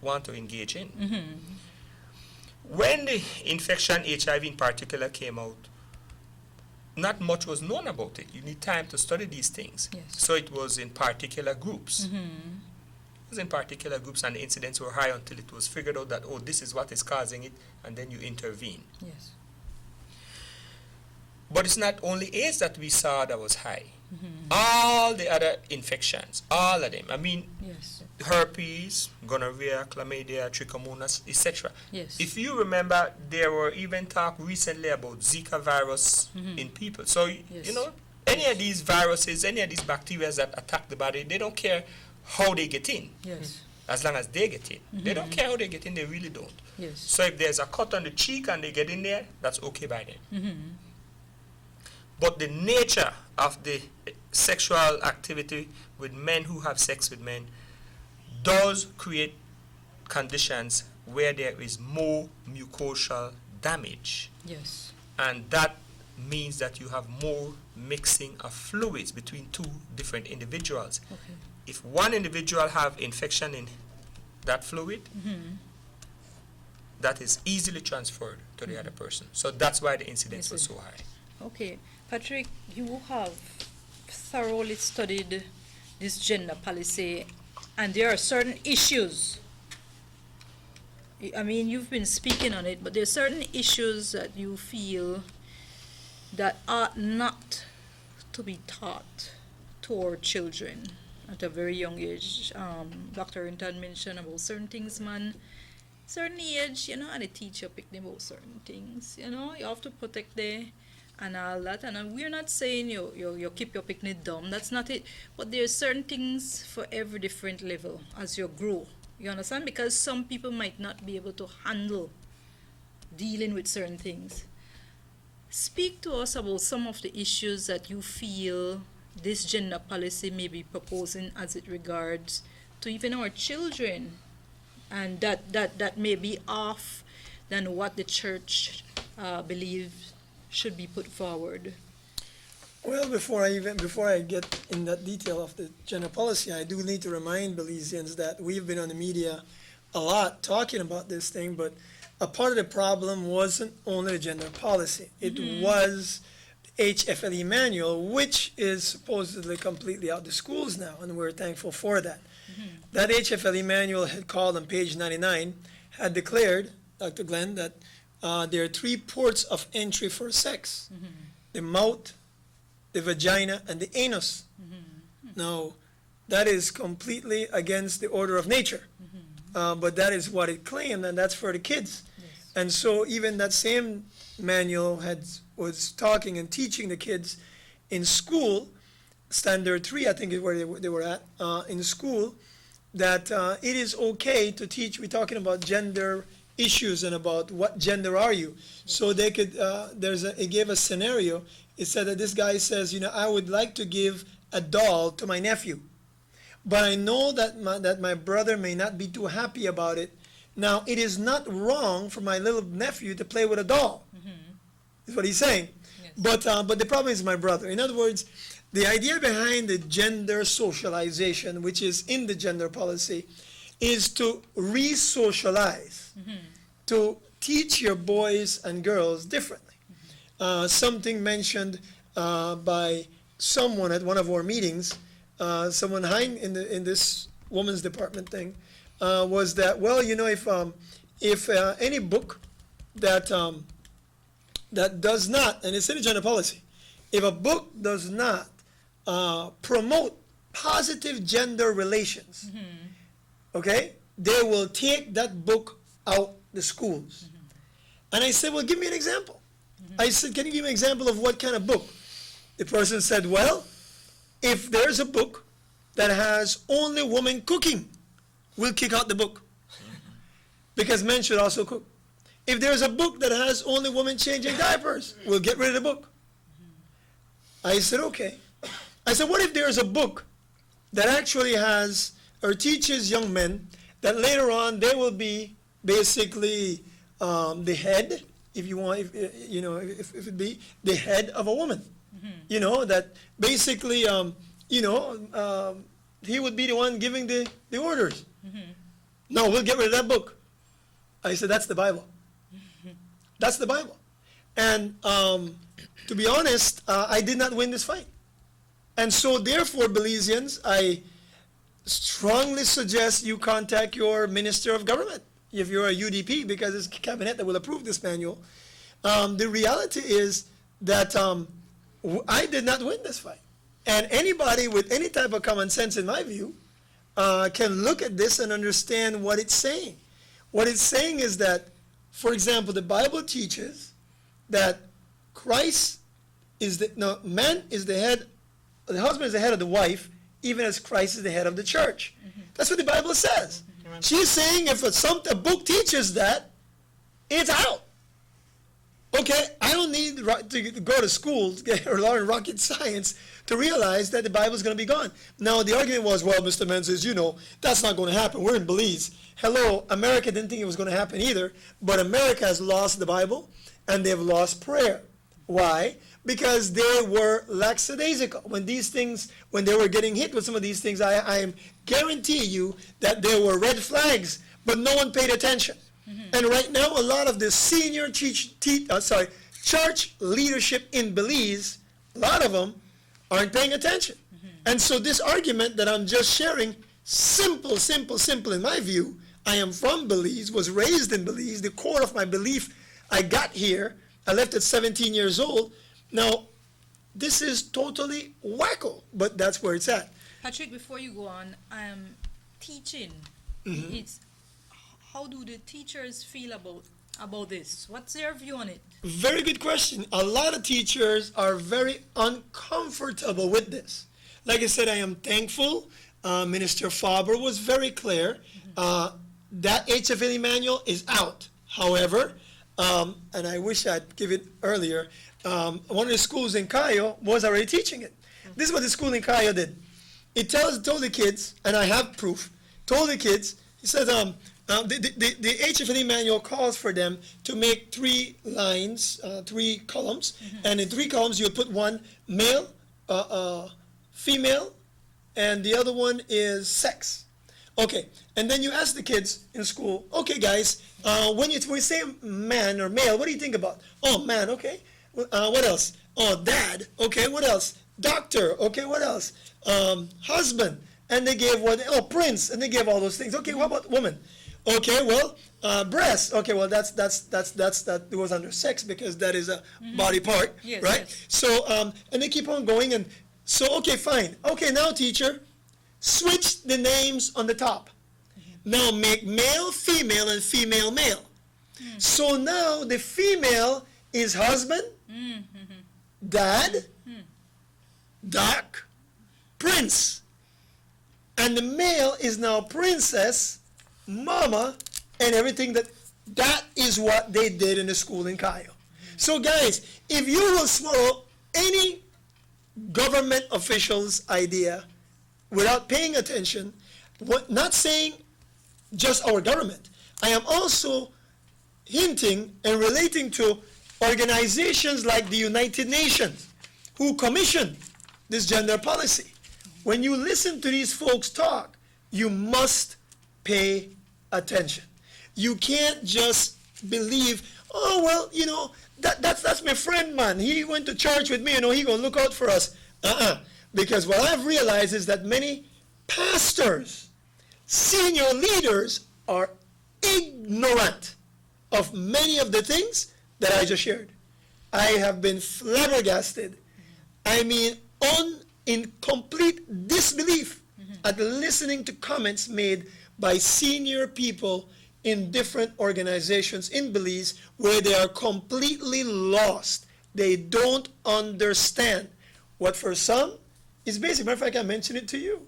want to engage in. When the infection, HIV in particular, came out, not much was known about it. You need time to study these things. Yes. So it was in particular groups. It was in particular groups, and the incidents were high until it was figured out that, oh, this is what is causing it, and then you intervene. Yes. But it's not only AIDS that we saw that was high. All the other infections, all of them. I mean, Yes. herpes, gonorrhea, chlamydia, trichomonas, etc. Yes. If you remember, there were even talk recently about Zika virus in people. So, Yes. any of these viruses, any of these bacteria that attack the body, they don't care how they get in, Yes. as long as they get in. They don't care how they get in, they really don't. Yes. So if there's a cut on the cheek and they get in there, that's okay by them. But the nature of the sexual activity with men who have sex with men does create conditions where there is more mucosal damage. Yes. And that means that you have more mixing of fluids between two different individuals. Okay. If one individual have infection in that fluid, that is easily transferred to the other person. So that's why the incidence was so high. Okay. Patrick, you have thoroughly studied this gender policy, and there are certain issues. I mean, you've been speaking on it, but there are certain issues that you feel that ought not to be taught to our children at a very young age. Dr. Hinton mentioned about certain things, man. Certain age, and the teacher pick them about certain things. You have to protect them and all that. And we're not saying you keep your picnic dumb. That's not it. But there's certain things for every different level as you grow. You understand? Because some people might not be able to handle dealing with certain things. Speak to us about some of the issues that you feel this gender policy may be proposing as it regards to even our children, and that may be off than what the church believes should be put forward. Well, before I get in that detail of the gender policy, I do need to remind Belizeans that we've been on the media a lot talking about this thing, but a part of the problem wasn't only the gender policy. It was the HFLE manual, which is supposedly completely out of the schools now, and we're thankful for that. That HFLE manual had called on page 99, had declared, Dr. Glenn, that there are 3 ports of entry for sex: the mouth, the vagina, and the anus. Now, that is completely against the order of nature, but that is what it claimed, and that's for the kids. And so even that same manual was talking and teaching the kids in school, standard 3, I think is where they were at, in school, that it is okay to teach. We're talking about gender issues and about what gender are you. So they could, it gave a scenario. It said that this guy says, I would like to give a doll to my nephew, but I know that my brother may not be too happy about it. Now, it is not wrong for my little nephew to play with a doll, is what he's saying. Yes. But the problem is my brother. In other words, the idea behind the gender socialization, which is in the gender policy, is to re-socialize, to teach your boys and girls differently. Something mentioned by someone at one of our meetings, someone high in this women's department thing, was that, well, if any book that does not, and it's in the gender policy, if a book does not promote positive gender relations, okay, they will take that book out the schools. And I said, well, give me an example. I said, can you give me an example of what kind of book? The person said, well, if there's a book that has only women cooking, we'll kick out the book, because men should also cook. If there's a book that has only women changing diapers, we'll get rid of the book. I said, okay. I said, what if there's a book that actually has or teaches young men that later on they will be basically the head, if you want, if it be the head of a woman, that basically, he would be the one giving the orders. No, we'll get rid of that book. I said, that's the Bible. That's the Bible. And to be honest, I did not win this fight. And so therefore, Belizeans, I strongly suggest you contact your Minister of Government if you're a UDP, because it's cabinet that will approve this manual. The reality is that I did not win this fight. And anybody with any type of common sense, in my view, can look at this and understand what it's saying. What it's saying is that, for example, the Bible teaches that man is the head, the husband is the head of the wife, even as Christ is the head of the church. That's what the Bible says. She's saying if a book teaches that, it's out. Okay, I don't need to go to school or learn rocket science to realize that the Bible is going to be gone. Now, the argument was, well, Mr. Menzies, that's not going to happen. We're in Belize. Hello, America didn't think it was going to happen either, but America has lost the Bible, and they've lost prayer. Why? Because they were lackadaisical. When they were getting hit with some of these things, I guarantee you that there were red flags, but no one paid attention. And right now, a lot of the senior church leadership in Belize, a lot of them aren't paying attention. And so this argument that I'm just sharing, simple in my view. I am from Belize, was raised in Belize. The core of my belief, I got here. I left at 17 years old. Now, this is totally wacko, but that's where it's at. Patrick, before you go on, teaching. How do the teachers feel about this? What's their view on it? Very good question. A lot of teachers are very uncomfortable with this. Like I said, I am thankful. Minister Faber was very clear. That HFLE manual is out. However, and I wish I'd give it earlier, one of the schools in Cayo was already teaching it. This is what the school in Cayo did. It told the kids, and I have proof, told the kids, he said, the HFLE manual calls for them to make 3 lines, 3 columns, and in 3 columns you put one male, female, and the other one is sex. Okay, and then you ask the kids in school, okay guys, when we say man or male, what do you think about? Oh, man, okay. What else? Oh, dad, okay, what else? Doctor, okay, what else? Husband, and they gave prince, and they gave all those things. Okay, what about woman? Okay, well, breast. Okay, well, that goes under sex because that is a body part, yes, right? Yes. So, and they keep on going, and so, okay, fine. Okay, now, teacher, switch the names on the top. Now make male, female, and female, male. So now the female is husband, dad, doc, prince. And the male is now princess, mama, and everything that is what they did in the school in Cayo. So guys, if you will swallow any government official's idea without paying attention, not saying just our government, I am also hinting and relating to organizations like the United Nations who commissioned this gender policy. When you listen to these folks talk, you must pay attention. You can't just believe, oh, well, you know, that's my friend, man. He went to church with me, you know, he gonna look out for us. Because what I've realized is that many pastors, senior leaders are ignorant of many of the things that I just shared. I have been flabbergasted. I mean, in complete disbelief at listening to comments made by senior people in different organizations in Belize where they are completely lost. They don't understand what for some is basic. Matter of fact, I mentioned it to you.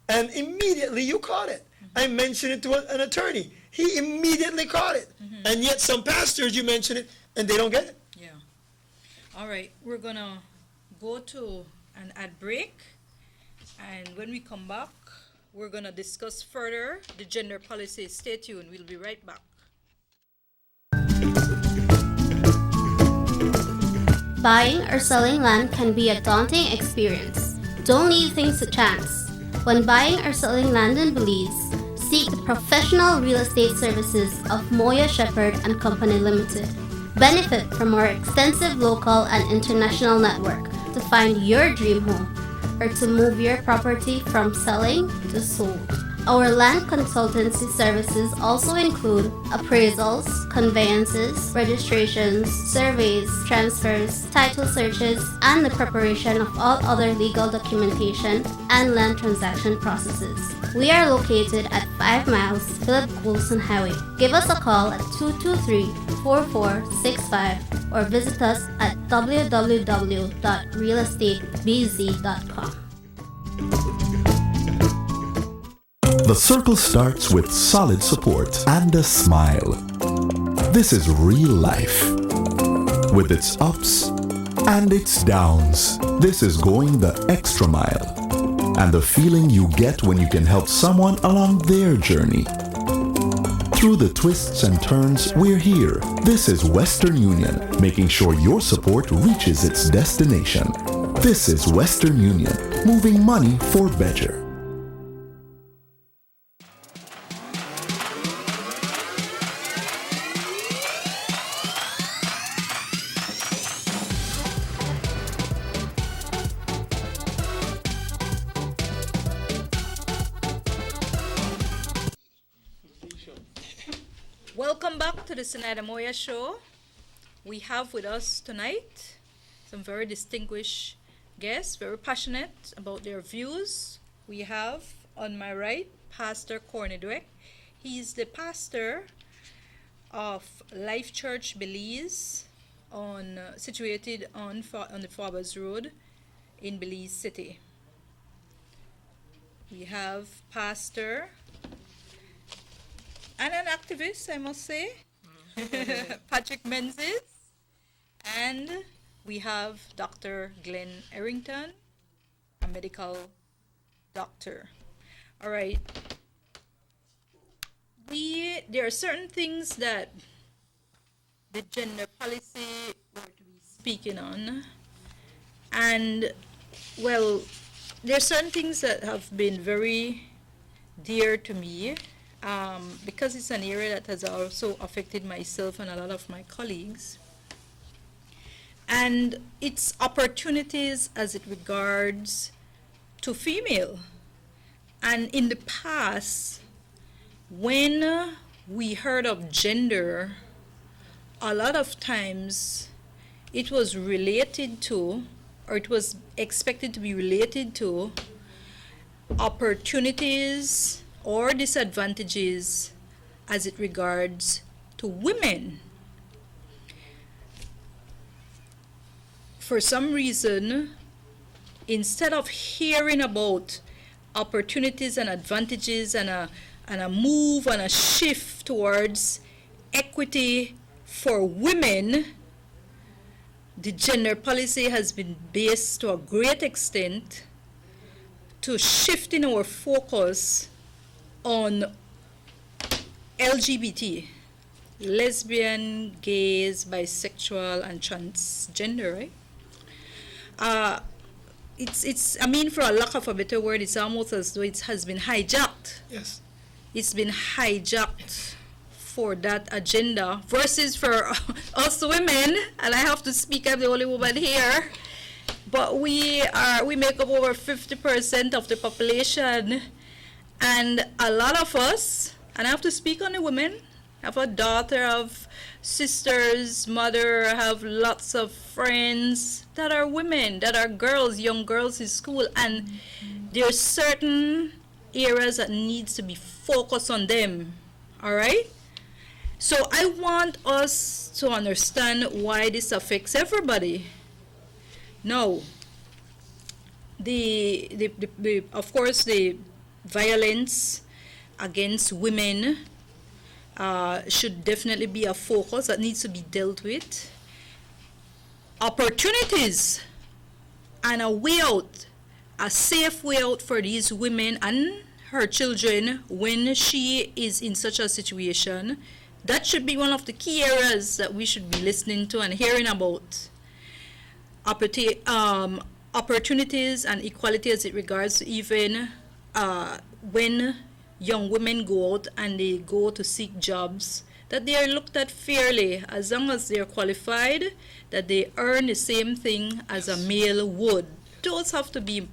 And immediately you caught it. I mentioned it to an attorney. He immediately caught it. And yet some pastors, you mention it, and they don't get it. Yeah. All right, we're going to go to an ad break. And when we come back, we're going to discuss further the gender policy. Stay tuned. We'll be right back. Buying or selling land can be a daunting experience. Don't leave things to chance. When buying or selling land in Belize, seek the professional real estate services of Moya Shepherd and Company Limited. Benefit from our extensive local and international network to find your dream home or to move your property from selling to sold. Our land consultancy services also include appraisals, conveyances, registrations, surveys, transfers, title searches, and the preparation of all other legal documentation and land transaction processes. We are located at 5 miles Philip Coulson Highway. Give us a call at 223-4465 or visit us at www.realestatebz.com. The circle starts with solid support and a smile. This is real life. With its ups and its downs. This is going the extra mile. And the feeling you get when you can help someone along their journey. Through the twists and turns, we're here. This is Western Union, making sure your support reaches its destination. This is Western Union, moving money for better. Welcome back to the Zenaida Moya show. We have with us tonight some very distinguished guests, very passionate about their views. We have on my right Pastor Corny Dweck. He's the pastor of Life Church Belize, situated on the Farbers Road in Belize City. We have Pastor and an activist, I must say, Patrick Menzies, and we have Dr. Glenn Errington, a medical doctor. All right. There are certain things that the gender policy we're to be speaking on, and well, there are certain things that have been very dear to me. Because it's an area that has also affected myself and a lot of my colleagues. And its opportunities as it regards to female. And in the past, when we heard of gender, a lot of times it was related to, or it was expected to be related to, opportunities or disadvantages as it regards to to women. For some reason, instead of hearing about opportunities and advantages and a move and a shift towards equity for women, the gender policy has been based to a great extent to shifting our focus on LGBT, lesbian, gays, bisexual, and transgender, right? It's I mean, for a lack of a better word, it's almost as though it has been hijacked. Yes. It's been hijacked for that agenda versus for us women, and I have to speak, I'm the only woman here, but we make up over 50% of the population, and a lot of us, and I have to speak on the women, I have a daughter, I have sisters, mother, I have lots of friends that are women, that are girls, young girls in school, and there are certain areas that needs to be focused on them, all right? So I want us to understand why this affects everybody. Now, of course, the violence against women should definitely be a focus that needs to be dealt with. Opportunities and a way out, a safe way out for these women and her children when she is in such a situation. That should be one of the key areas that we should be listening to and hearing about. Opportunities and equality as it regards to even when young women go out and they go to seek jobs, that they are looked at fairly as long as they are qualified, that they earn the same thing as a male would. Those have to be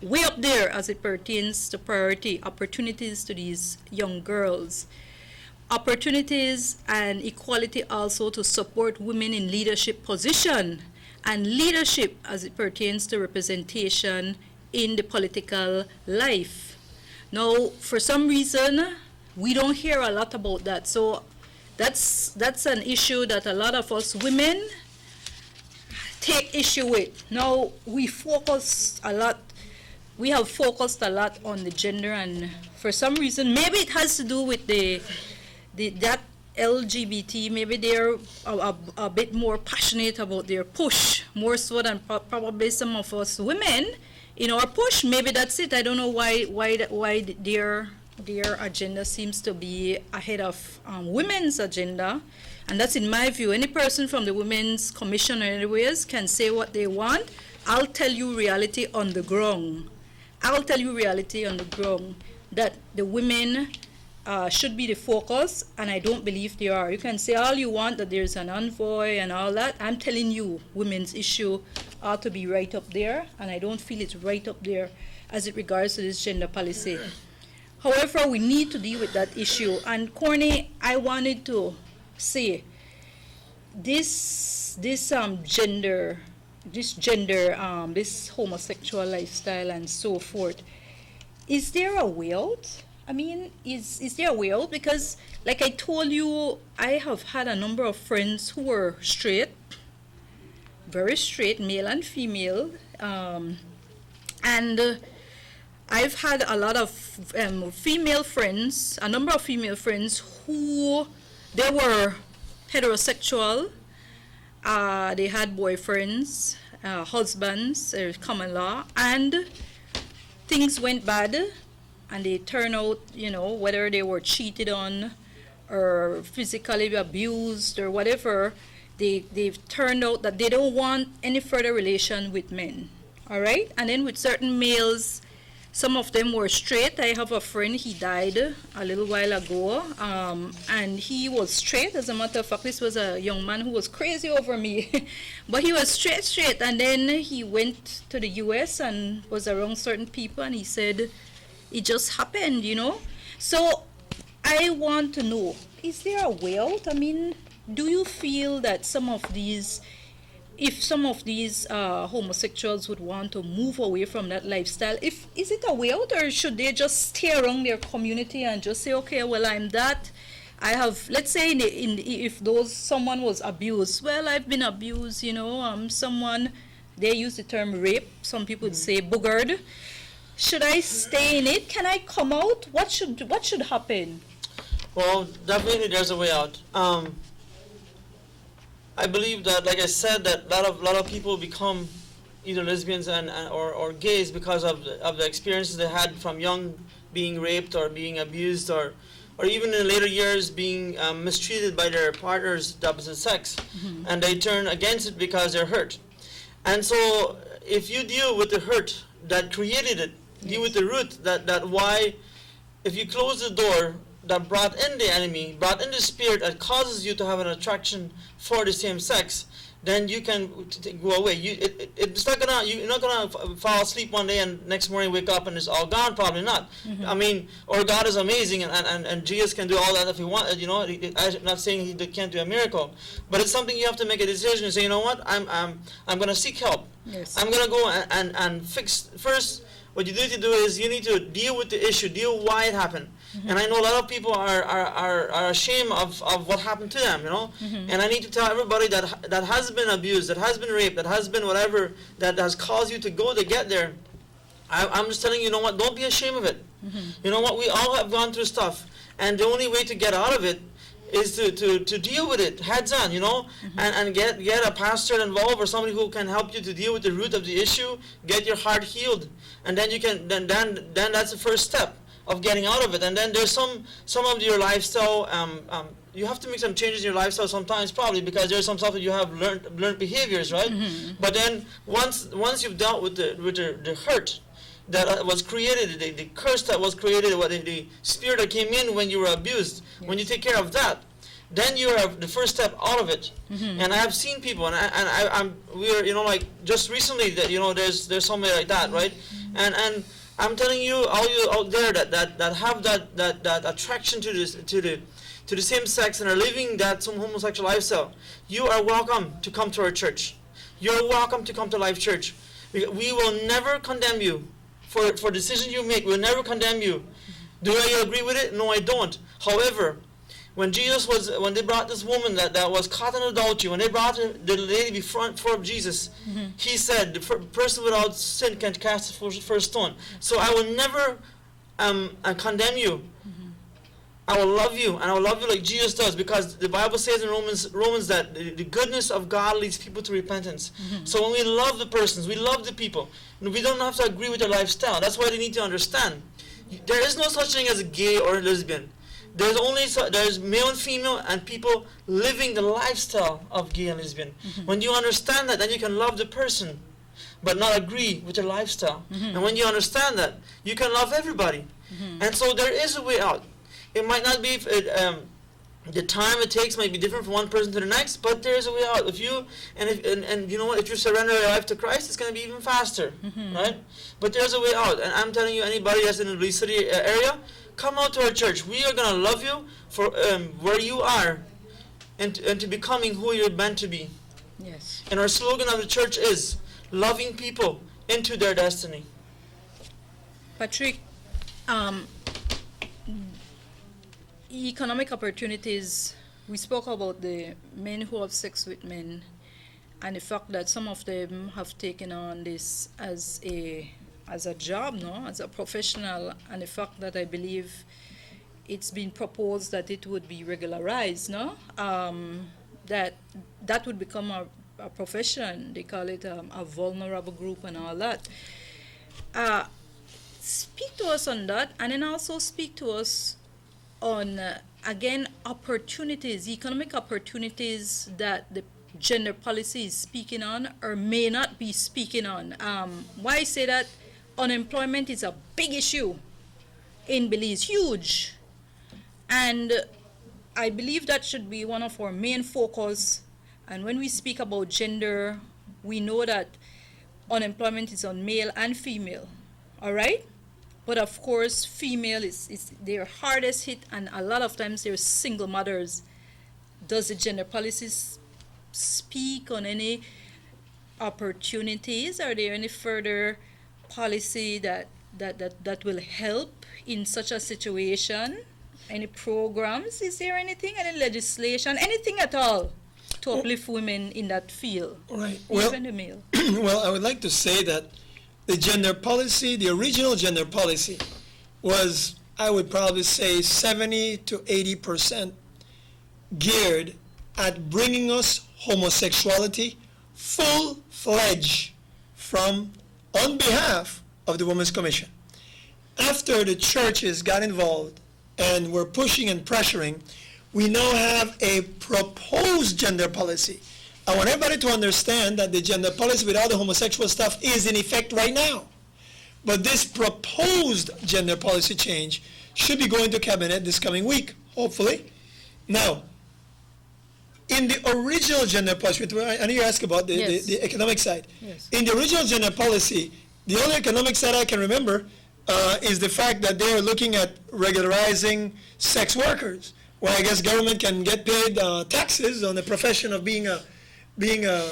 way up there as it pertains to priority opportunities to these young girls. Opportunities and equality also to support women in leadership position and leadership as it pertains to representation in the political life. Now, for some reason, we don't hear a lot about that. So that's an issue that a lot of us women take issue with. Now, we have focused a lot on the gender, and for some reason, maybe it has to do with that LGBT, maybe they're a bit more passionate about their push, more so than probably some of us women in our push. Maybe that's it. I don't know why their agenda seems to be ahead of women's agenda, and that's in my view. Any person from the Women's Commission or anyways can say what they want. I'll tell you reality on the ground. That the women should be the focus, and I don't believe they are. You can say all you want that there's an envoy and all that. I'm telling you, women's issue ought to be right up there, and I don't feel it's right up there as it regards to this gender policy. However, we need to deal with that issue. And Corny, I wanted to say this homosexual lifestyle and so forth. Is there a way out? I mean, is there a way out? Because, like I told you, I have had a number of friends who were straight, very straight, male and female, and I've had a lot of female friends, a number of female friends who, they were heterosexual, they had boyfriends, husbands, common law, and things went bad, and they turn out, whether they were cheated on or physically abused or whatever, they've turned out that they don't want any further relation with men, all right? And then with certain males, some of them were straight. I have a friend, he died a little while ago, and he was straight. As a matter of fact, this was a young man who was crazy over me, but he was straight, and then he went to the US and was around certain people, and he said, it just happened, So I want to know, is there a way out? I mean, do you feel that if some of these homosexuals would want to move away from that lifestyle, is it a way out, or should they just stay around their community and just say, okay, well, I'm that, I have, let's say, if those someone was abused, well, I've been abused, someone, they use the term rape, some people would say boogered. Should I stay in it? Can I come out? What should happen? Well, definitely there's a way out. I believe that, like I said, that a lot of people become either lesbians or gays because of the experiences they had from young, being raped or being abused, or even in later years being mistreated by their partners the opposite sex, and they turn against it because they're hurt. And so if you deal with the hurt that created it, deal with the root, that why, if you close the door that brought in the enemy, brought in the spirit that causes you to have an attraction for the same sex, then you can go away. It's not gonna, you're not gonna fall asleep one day and next morning wake up and it's all gone. Probably not. I mean, or God is amazing and Jesus can do all that if he wants. I'm not saying he can't do a miracle, but it's something you have to make a decision and say, you know what, I'm gonna seek help. Yes. I'm gonna go and fix first. What you need to do is you need to deal with the issue, deal why it happened. And I know a lot of people are ashamed of what happened to them, And I need to tell everybody that has been abused, that has been raped, that has been whatever, that has caused you to go to get there. I'm just telling you, you know what, don't be ashamed of it. You know what, we all have gone through stuff. And the only way to get out of it is to deal with it heads on, and get a pastor involved or somebody who can help you to deal with the root of the issue, get your heart healed, and then you can then that's the first step of getting out of it. And then there's some of your lifestyle. You have to make some changes in your lifestyle sometimes, probably because there's some stuff that you have learned behaviors, right? But then once you've dealt with the hurt that was created, the curse that was created, the spirit that came in when you were abused, when you take care of that, then you have the first step out of it. And I have seen people, and we're like just recently that there's somebody like that, right? And I'm telling you, all you out there that have that attraction to the same sex and are living that some homosexual lifestyle, you are welcome to come to our church. You're welcome to come to Life Church. We will never condemn you for decisions you make. We'll never condemn you. Do I agree with it? No, I don't. However, when they brought this woman that was caught in adultery, when they brought the lady before Jesus, he said, the person without sin can cast the first stone. So I will never condemn you. I will love you, and I will love you like Jesus does, because the Bible says in Romans that the goodness of God leads people to repentance. So when we love the persons, we love the people, we don't have to agree with their lifestyle. That's why they need to understand. There is no such thing as a gay or a lesbian. There's male and female, and people living the lifestyle of gay and lesbian. When you understand that, then you can love the person, but not agree with their lifestyle. And when you understand that, you can love everybody. And so there is a way out. It might not be the time it takes might be different from one person to the next, but there is a way out. If you you know what, if you surrender your life to Christ, it's going to be even faster, right? But there's a way out, and I'm telling you, anybody that's in the Belize City area, come out to our church. We are going to love you for where you are, and to becoming who you're meant to be. Yes. And our slogan of the church is loving people into their destiny. Patrick, economic opportunities, we spoke about the men who have sex with men, and the fact that some of them have taken on this as a job, as a professional, and the fact that I believe it's been proposed that it would be regularized, that would become a profession. They call it a vulnerable group and all that. Speak to us on that, and then also speak to us on, again, opportunities, economic opportunities that the gender policy is speaking on or may not be speaking on. Why I say that? Unemployment is a big issue in Belize, huge. And I believe that should be one of our main focus. And when we speak about gender, we know that unemployment is on male and female, all right? But of course, female is their hardest hit, and a lot of times they're single mothers. Does the gender policies speak on any opportunities? Are there any further policy that will help in such a situation? any programs? Is there anything, any legislation, anything at all to uplift women in that field? Right. Well, Even the male. well, I would like to say that the gender policy, the original gender policy, was, I would probably say, 70 to 80% geared at bringing us homosexuality full-fledged on behalf of the Women's Commission. After the churches got involved and were pushing and pressuring, we now have a proposed gender policy. I want everybody to understand that the gender policy with all the homosexual stuff is in effect right now. But this proposed gender policy change should be going to cabinet this coming week, hopefully. Now, in the original gender policy, I know you asked about the economic side. Yes. In the original gender policy, the only economic side I can remember is the fact that they were looking at regularizing sex workers, where I guess government can get paid taxes on the profession of being a male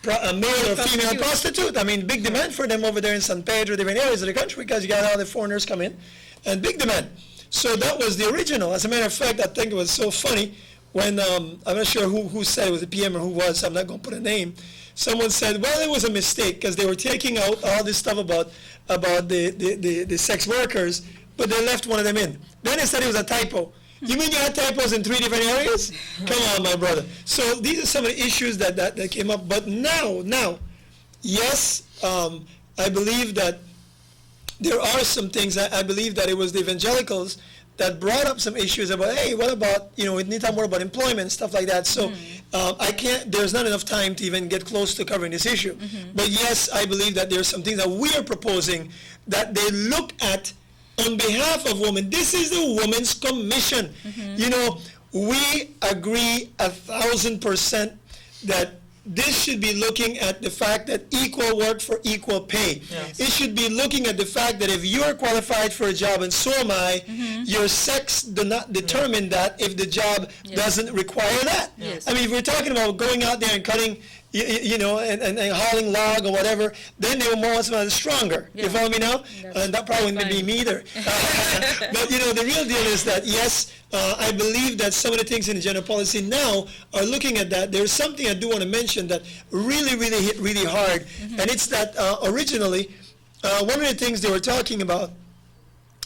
or female prostitute. I mean, big demand for them over there in San Pedro, different areas of the country, because you got all the foreigners come in, and big demand. So that was the original. As a matter of fact, I think it was so funny when, I'm not sure who said it, was the PM or who was, so I'm not going to put a name. Someone said, well, it was a mistake because they were taking out all this stuff about the sex workers, but they left one of them in. Then they said it was a typo. You mean you had typos in 3 different areas? Come on, my brother. So these are some of the issues that came up. But now, yes, I believe that there are some things. I believe that it was the evangelicals that brought up some issues about, hey, what about, we need to talk more about employment and stuff like that. So there's not enough time to even get close to covering this issue. But yes, I believe that there's some things that we are proposing that they look at on behalf of women. This is the Women's Commission. We agree 1,000% that this should be looking at the fact that equal work for equal pay. Yes. It should be looking at the fact that if you are qualified for a job and so am I, your sex do not determine that if the job doesn't require that. Yes. I mean, if we're talking about going out there and cutting, and hauling log or whatever, then they were more stronger. Yeah. You follow me now? And that probably wouldn't be fine. me either. But the real deal is that, yes, I believe that some of the things in the gender policy now are looking at that. There's something I do want to mention that really hit really hard, and it's that originally, one of the things they were talking about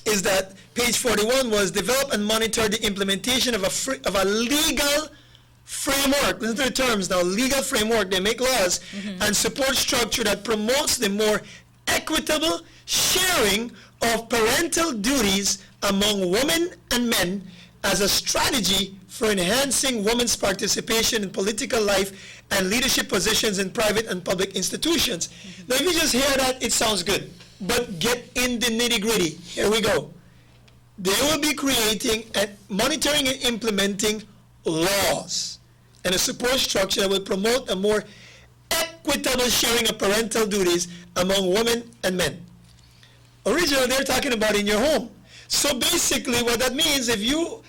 is that page 41 was develop and monitor the implementation of a legal framework. Listen to the terms now. Legal framework. They make laws and support structure that promotes the more equitable sharing of parental duties among women and men as a strategy for enhancing women's participation in political life and leadership positions in private and public institutions. Now, if you just hear that, it sounds good. But get in the nitty-gritty. Here we go. They will be creating and monitoring and implementing laws and a support structure that will promote a more equitable sharing of parental duties among women and men. Originally, they're talking about in your home. So basically, what that means, if you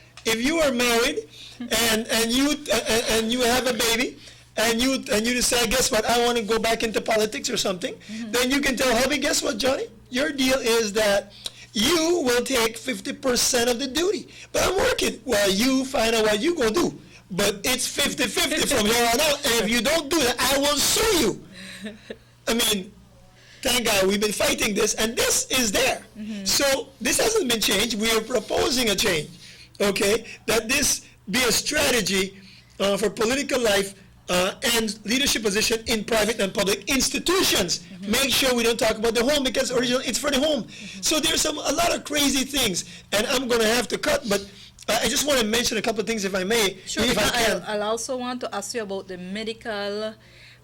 are married and you have a baby and you decide, guess what, I want to go back into politics or something, then you can tell hubby, guess what, Johnny, your deal is that you will take 50% of the duty. But I'm working. Well, you find out what you're going to do. But it's 50-50 from here on out. And if you don't do that, I will sue you. I mean, thank God we've been fighting this, and this is there. So this hasn't been changed. We are proposing a change, okay, that this be a strategy for political life and leadership position in private and public institutions. Make sure we don't talk about the home, because originally it's for the home. So there's a lot of crazy things, and I'm going to have to cut, but I just want to mention a couple of things, if I may, Sure, if I can. I'll also want to ask you about the medical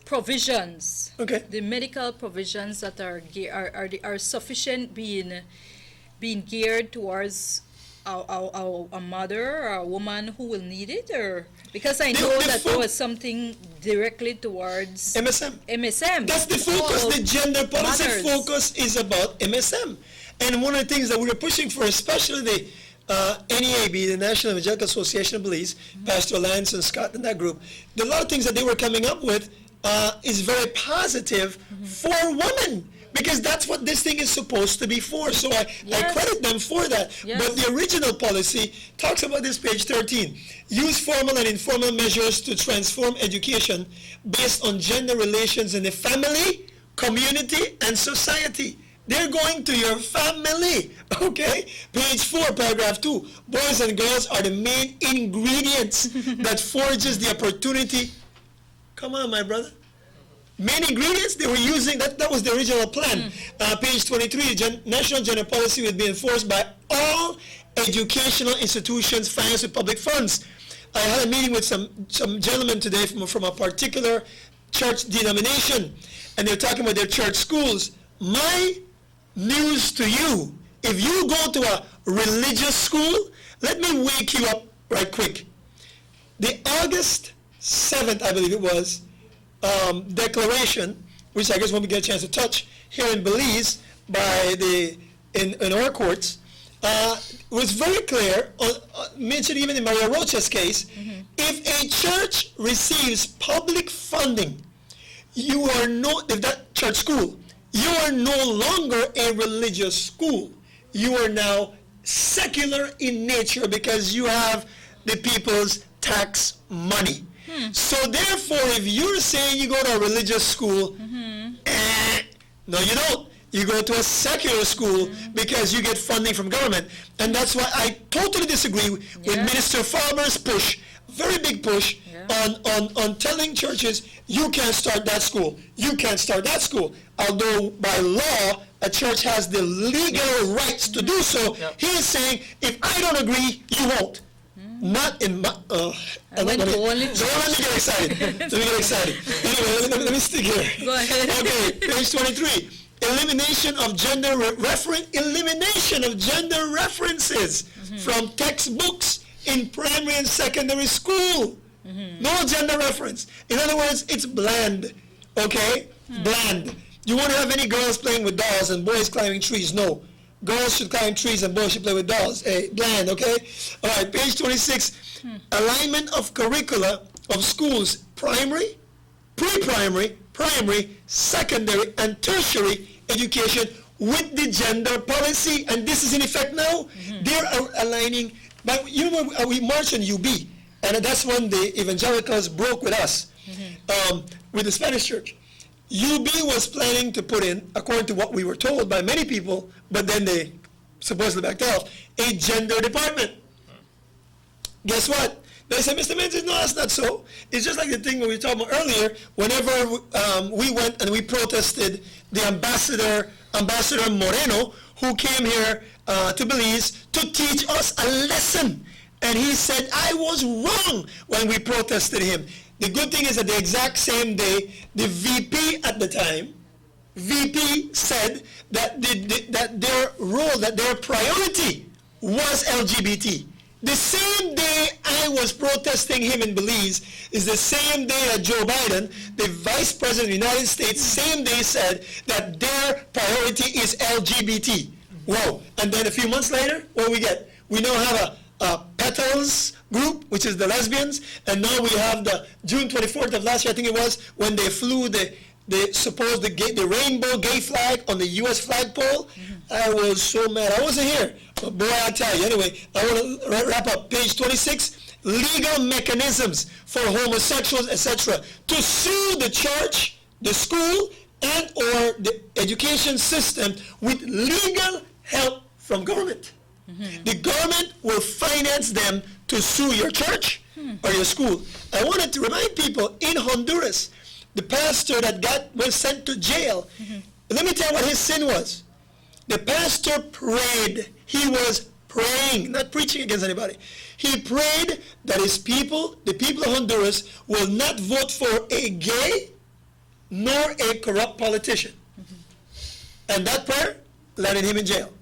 provisions. Okay. The medical provisions that are sufficient, being geared towards a mother or a woman who will need it, or because I know that there was something directly towards MSM. That's the It's focus. all The gender policy mothers. focus is about MSM. And one of the things that we are pushing for, especially the NEAB, the National Evangelical Association of Belize, Pastor Lance and Scott and that group, a lot of things that they were coming up with is very positive for women. because that's what this thing is supposed to be for. So I credit them for that. Yes. But the original policy talks about this, page 13. Use formal and informal measures to transform education based on gender relations in the family, community, and society. They're going to your family, okay? Page 4, paragraph 2. Boys and girls are the main ingredients that forges the opportunity. Come on, my brother. Main ingredients they were using, that was the original plan. Page 23, national gender policy would be enforced by all educational institutions financed with public funds. I had a meeting with some gentlemen today from a particular church denomination, and they're talking about their church schools. My news to you, if you go to a religious school, let me wake you up right quick. The August 7th, I believe it was, declaration, which I guess when we get a chance to touch here in Belize by in our courts, was very clear, mentioned even in Maria Rocha's case, if a church receives public funding, if that church school, you are no longer a religious school. You are now secular in nature because you have the people's tax money. So therefore, if you're saying you go to a religious school, no, you don't. You go to a secular school because you get funding from government. And that's why I totally disagree with Minister Farmer's push, very big push, on telling churches, you can't start that school. You can't start that school. Although by law, a church has the legal rights to do so. He is saying, if I don't agree, you won't. Not in my, don't let me get excited. Let me get excited. Anyway, let me stick here. Go ahead. Okay, page 23. Elimination of gender references from textbooks in primary and secondary school. No gender reference. In other words, it's bland. Okay? Bland. You won't have any girls playing with dolls and boys climbing trees. No. Girls should climb trees and boys should play with dolls. Hey, bland, okay? All right, page 26. Alignment of curricula of schools, primary, pre-primary, primary, secondary, and tertiary education with the gender policy. And this is in effect now. They're aligning. But you know, we marched on UB, and that's when the evangelicals broke with us, with the Spanish church. UB was planning to put in, according to what we were told by many people, but then they supposedly backed off, a gender department. Guess what? They said, Mr. Menzies, no, that's not so. It's just like the thing we were talking about earlier, whenever we went and we protested the Ambassador Moreno, who came here to Belize to teach us a lesson. And he said, I was wrong when we protested him. The good thing is that the exact same day, the VP at the time, VP said that that their role, that their priority was LGBT. The same day I was protesting him in Belize is the same day that Joe Biden, the Vice President of the United States, same day said that their priority is LGBT. Whoa. And then a few months later, what do we get? We now have a Petals group, which is the lesbians, and now we have the June 24th of last year, I think it was, when they flew the rainbow gay flag on the U.S. flagpole. I was so mad. I wasn't here, but boy, I tell you. Anyway, I want to wrap up. Page 26, legal mechanisms for homosexuals, etc., to sue the church, the school, and or the education system with legal help from government. The government will finance them to sue your church or your school. I wanted to remind people, in Honduras, the pastor that was sent to jail, let me tell you what his sin was. The pastor prayed. He was praying, not preaching against anybody. He prayed that his people, the people of Honduras, will not vote for a gay nor a corrupt politician. And that prayer landed him in jail.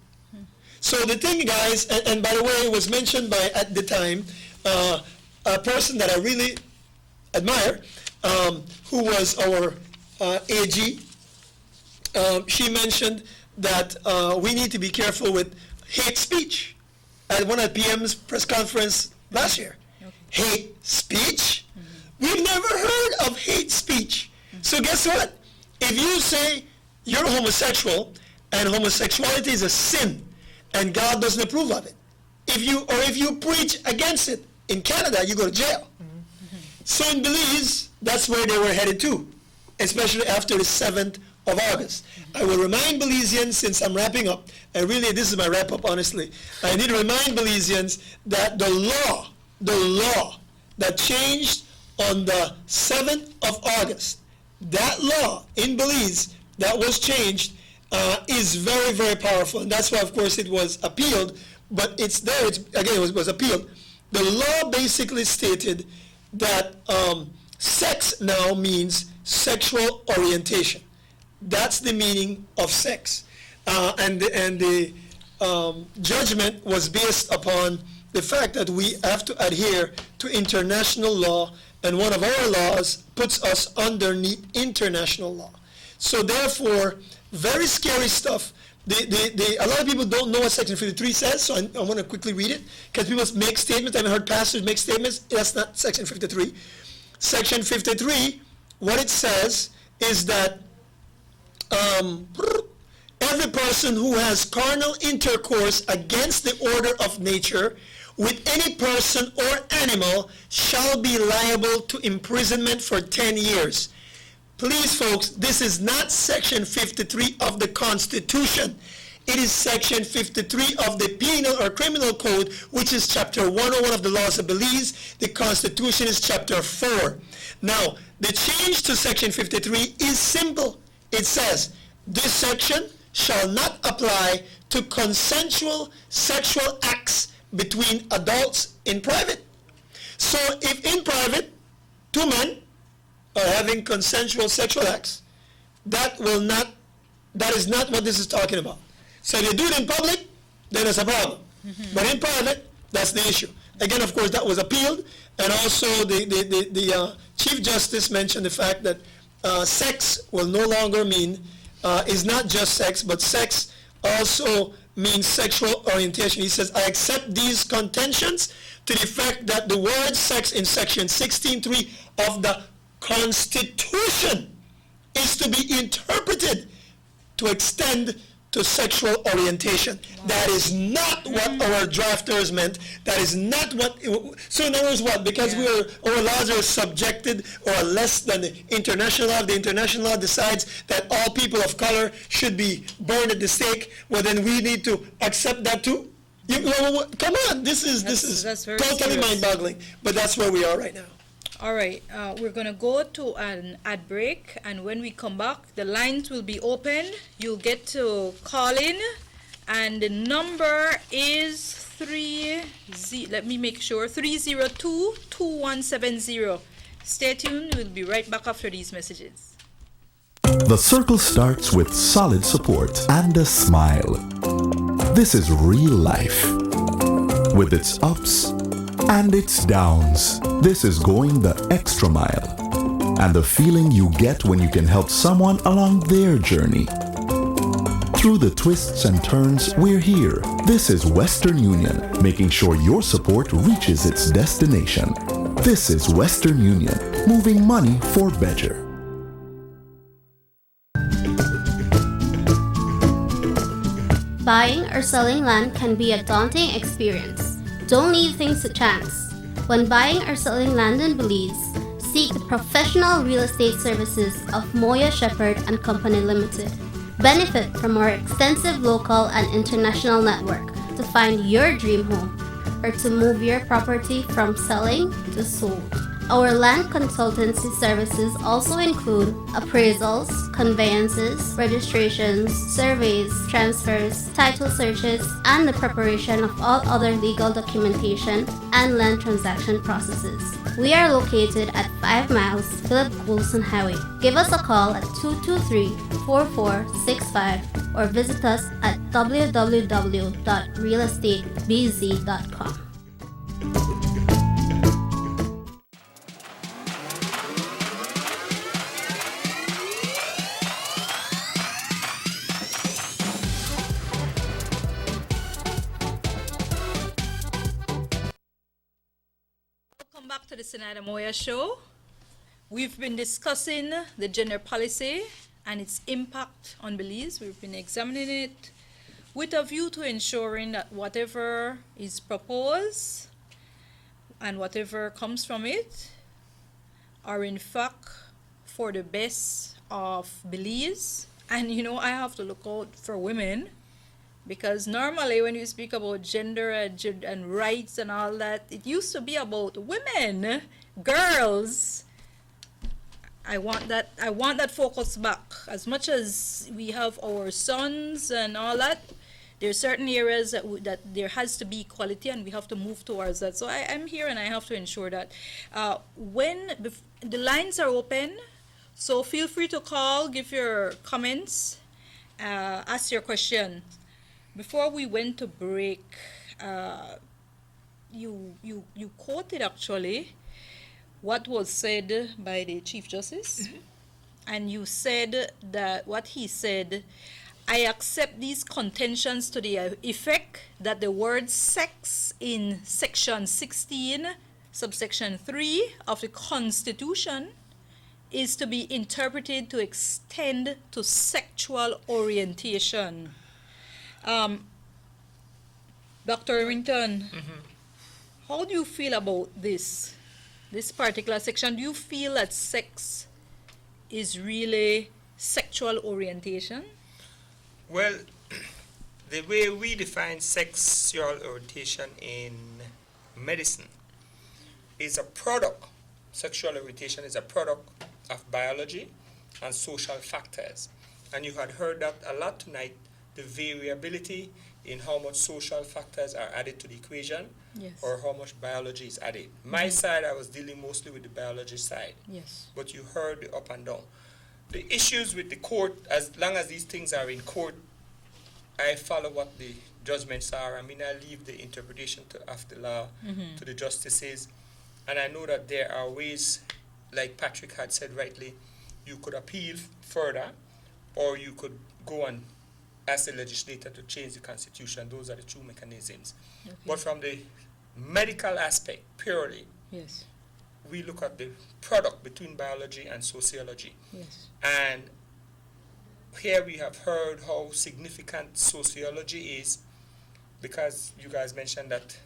So the thing, guys, and by the way, it was mentioned by, at the time, a person that I really admire, who was our AG. She mentioned that we need to be careful with hate speech at one of PM's press conference last year. Hate speech? We've never heard of hate speech. So guess what? If you say you're homosexual and homosexuality is a sin and God doesn't approve of it. If you preach against it in Canada, you go to jail. So in Belize, that's where they were headed to, especially after the 7th of August. I will remind Belizeans, since I'm wrapping up, and really this is my wrap up, honestly, I need to remind Belizeans that the law that changed on the 7th of August, that law in Belize that was changed is very, very powerful. And that's why, of course, it was appealed, but it's there, it was appealed. The law basically stated that sex now means sexual orientation. That's the meaning of sex. And the judgment was based upon the fact that we have to adhere to international law, and one of our laws puts us underneath international law. So therefore, very scary stuff. A lot of people don't know what Section 53 says, so I want to quickly read it, because people make statements. I've heard pastors make statements. That's not Section 53. Section 53, what it says is that every person who has carnal intercourse against the order of nature with any person or animal shall be liable to imprisonment for 10 years. Please, folks, this is not Section 53 of the Constitution. It is Section 53 of the Penal or Criminal Code, which is Chapter 101 of the Laws of Belize. The Constitution is Chapter 4. Now, the change to Section 53 is simple. It says, this section shall not apply to consensual sexual acts between adults in private. So if in private, two men are having consensual sexual acts, that is not what this is talking about. So if you do it in public, then it's a problem. But in private, that's the issue. Again, of course, that was appealed, and also the Chief Justice mentioned the fact that sex will no longer mean, is not just sex, but sex also means sexual orientation. He says, I accept these contentions to the effect that the word sex in Section 16.3 of the Constitution is to be interpreted to extend to sexual orientation. Wow. That is not what our drafters meant. That is not what, so in other words, what? Because our laws are subjected or are less than the international law. The international law decides that all people of color should be burned at the stake. Well, then we need to accept that too. Come on, this is totally mind-boggling. But that's where we are right now. All right, we're going to go to an ad break, and when we come back, the lines will be open. You'll get to call in, and the number is 302-2170. Stay tuned. We'll be right back after these messages. The circle starts with solid support and a smile. This is real life, with its ups and its downs. This is going the extra mile, and the feeling you get when you can help someone along their journey. Through the twists and turns, we're here. This is Western Union, making sure your support reaches its destination. This is Western Union, moving money for better. Buying or selling land can be a daunting experience. Don't leave things to chance. When buying or selling land in Belize, seek the professional real estate services of Moya Shepherd and Company Limited. Benefit from our extensive local and international network to find your dream home or to move your property from selling to sold. Our land consultancy services also include appraisals, conveyances, registrations, surveys, transfers, title searches, and the preparation of all other legal documentation and land transaction processes. We are located at 5 miles Philip Coulson Highway. Give us a call at 223-4465 or visit us at www.realestatebz.com. Back to the Zenaida Moya show. We've been discussing the gender policy and its impact on Belize. We've been examining it with a view to ensuring that whatever is proposed and whatever comes from it are in fact for the best of Belize. And I have to look out for women, because normally when you speak about gender and rights and all that, it used to be about women, girls. I want that focus back. As much as we have our sons and all that, there are certain areas that there has to be equality, and we have to move towards that. So I'm here, and I have to ensure that the lines are open, so feel free to call, give your comments, ask your question. Before we went to break, you quoted actually what was said by the Chief Justice, and you said that what he said, I accept these contentions to the effect that the word sex in section 16, subsection 3 of the Constitution is to be interpreted to extend to sexual orientation. Dr. Remington, how do you feel about this particular section? Do you feel that sex is really sexual orientation? Well, the way we define sexual orientation in medicine is a product. Sexual orientation is a product of biology and social factors. And you had heard that a lot tonight, the variability in how much social factors are added to the equation, Yes. or how much biology is added. My side, I was dealing mostly with the biology side. Yes. But you heard the up and down. The issues with the court, as long as these things are in court, I follow what the judgments are. I mean, I leave the interpretation of the law to the justices. And I know that there are ways, like Patrick had said rightly, you could appeal further, or you could go and ask the legislator to change the Constitution. Those are the two mechanisms. Okay. But from the medical aspect, purely, Yes. we look at the product between biology and sociology. Yes. And here we have heard how significant sociology is, because you guys mentioned that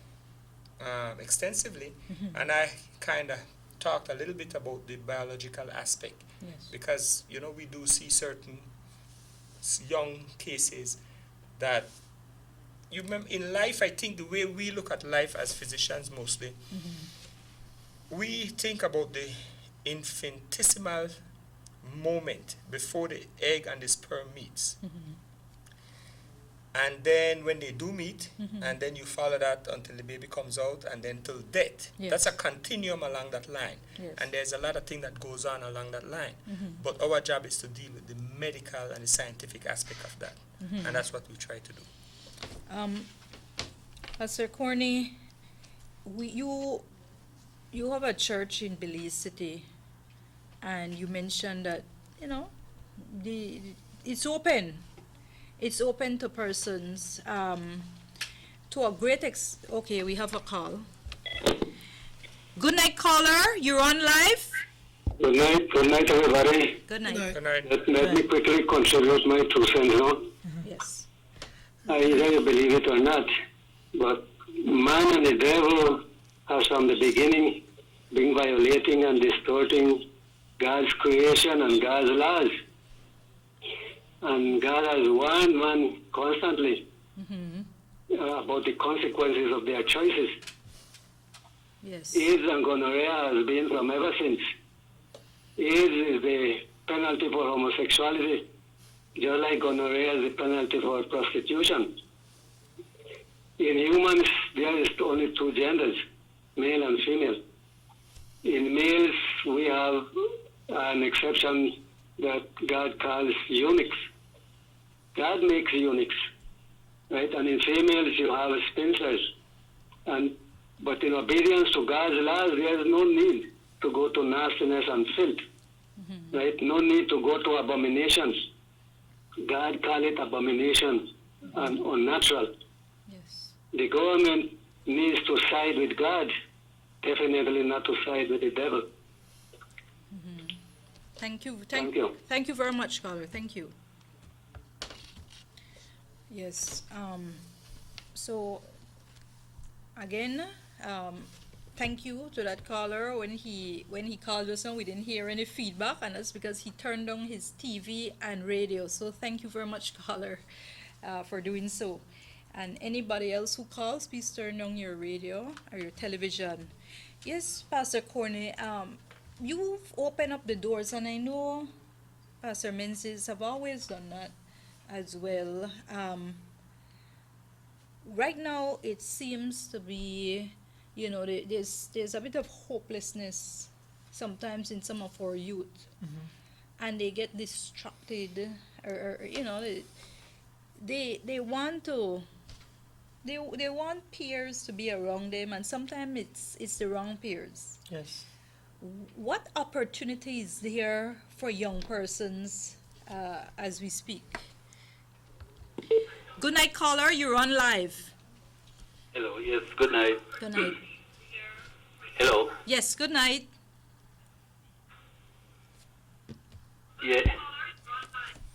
extensively, and I kind of talked a little bit about the biological aspect, Yes. because we do see certain young cases that you remember in life. I think the way we look at life as physicians mostly, we think about the infinitesimal moment before the egg and the sperm meets. And then when they do meet, and then you follow that until the baby comes out, and then till death. Yes. That's a continuum along that line. Yes. And there's a lot of things that goes on along that line. But our job is to deal with the medical and the scientific aspect of that. And that's what we try to do. Pastor Corney, you have a church in Belize City, and you mentioned that it's open. It's open to persons. To a great okay, we have a call. Good night, caller. You're on live. Good night, everybody. Good night. Good Good night. Let me quickly contribute my 2 cents. Yes. Either you believe it or not, but man and the devil have from the beginning been violating and distorting God's creation and God's laws. And God has warned man constantly about the consequences of their choices. Yes. AIDS and gonorrhea has been from ever since. AIDS is the penalty for homosexuality, just like gonorrhea is the penalty for prostitution. In humans, there is only 2 genders, male and female. In males, we have an exception that God calls eunuchs. God makes eunuchs, right? And in females, you have spinsters. But in obedience to God's laws, there is no need to go to nastiness and filth, right? No need to go to abominations. God call it abomination and unnatural. Yes. The government needs to side with God, definitely not to side with the devil. Thank you. Thank you. Thank you very much, caller. Thank you. Yes. So again, thank you to that caller. When he called us and we didn't hear any feedback, and that's because he turned on his TV and radio. So thank you very much, caller, for doing so. And anybody else who calls, please turn on your radio or your television. Yes, Pastor Corney, you've opened up the doors, and I know Pastor Menzies have always done that as well. Right now, it seems to be, there's a bit of hopelessness sometimes in some of our youth, and they get distracted, or they want to. They want peers to be around them, and sometimes it's the wrong peers. Yes. What opportunity is there for young persons as we speak? Good night, caller. You're on live. Hello, yes, good night. Good night. Hello. Yes, good night. Yeah.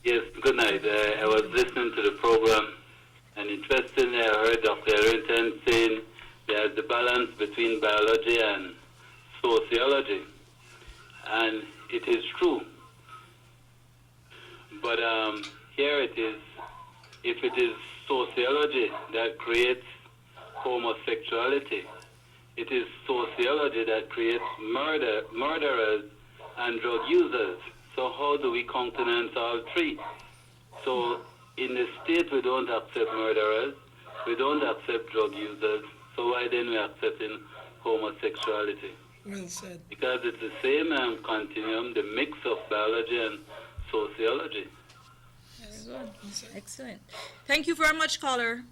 Yes, good night. I was listening to the program, and interestingly, I heard Dr. Arrington saying there's the balance between biology and sociology, and it is true. But here it is. If it is sociology that creates homosexuality, it is sociology that creates murderers and drug users. So how do we countenance all three? So in the state we don't accept murderers, we don't accept drug users, so why then we accepting homosexuality? Well said. Because it's the same continuum, the mix of biology and sociology. Very good. Excellent. Thank you very much, caller.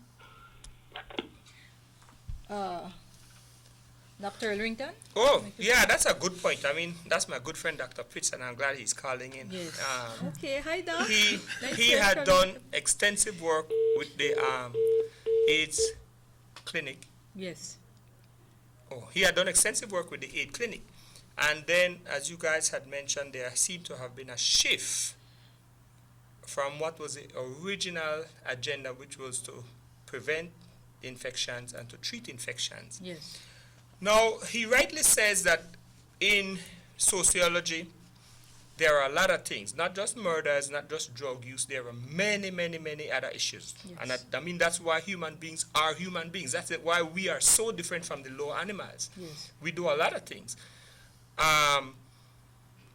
Dr. Elrington? Oh, yeah, that's a good point. I mean, that's my good friend, Dr. Pitts, and I'm glad he's calling in. Yes. Okay, hi, Doc. He hear had from done you. extensive work with the AIDS clinic. Yes. Oh, he had done extensive work with the AIDS clinic. And then, as you guys had mentioned, there seemed to have been a shift from what was the original agenda, which was to prevent infections and to treat infections. Yes. Now, he rightly says that in sociology, there are a lot of things, not just murders, not just drug use, there are many, many, many other issues. Yes. And I mean, that's why human beings are human beings. That's why we are so different from the lower animals. Yes. We do a lot of things.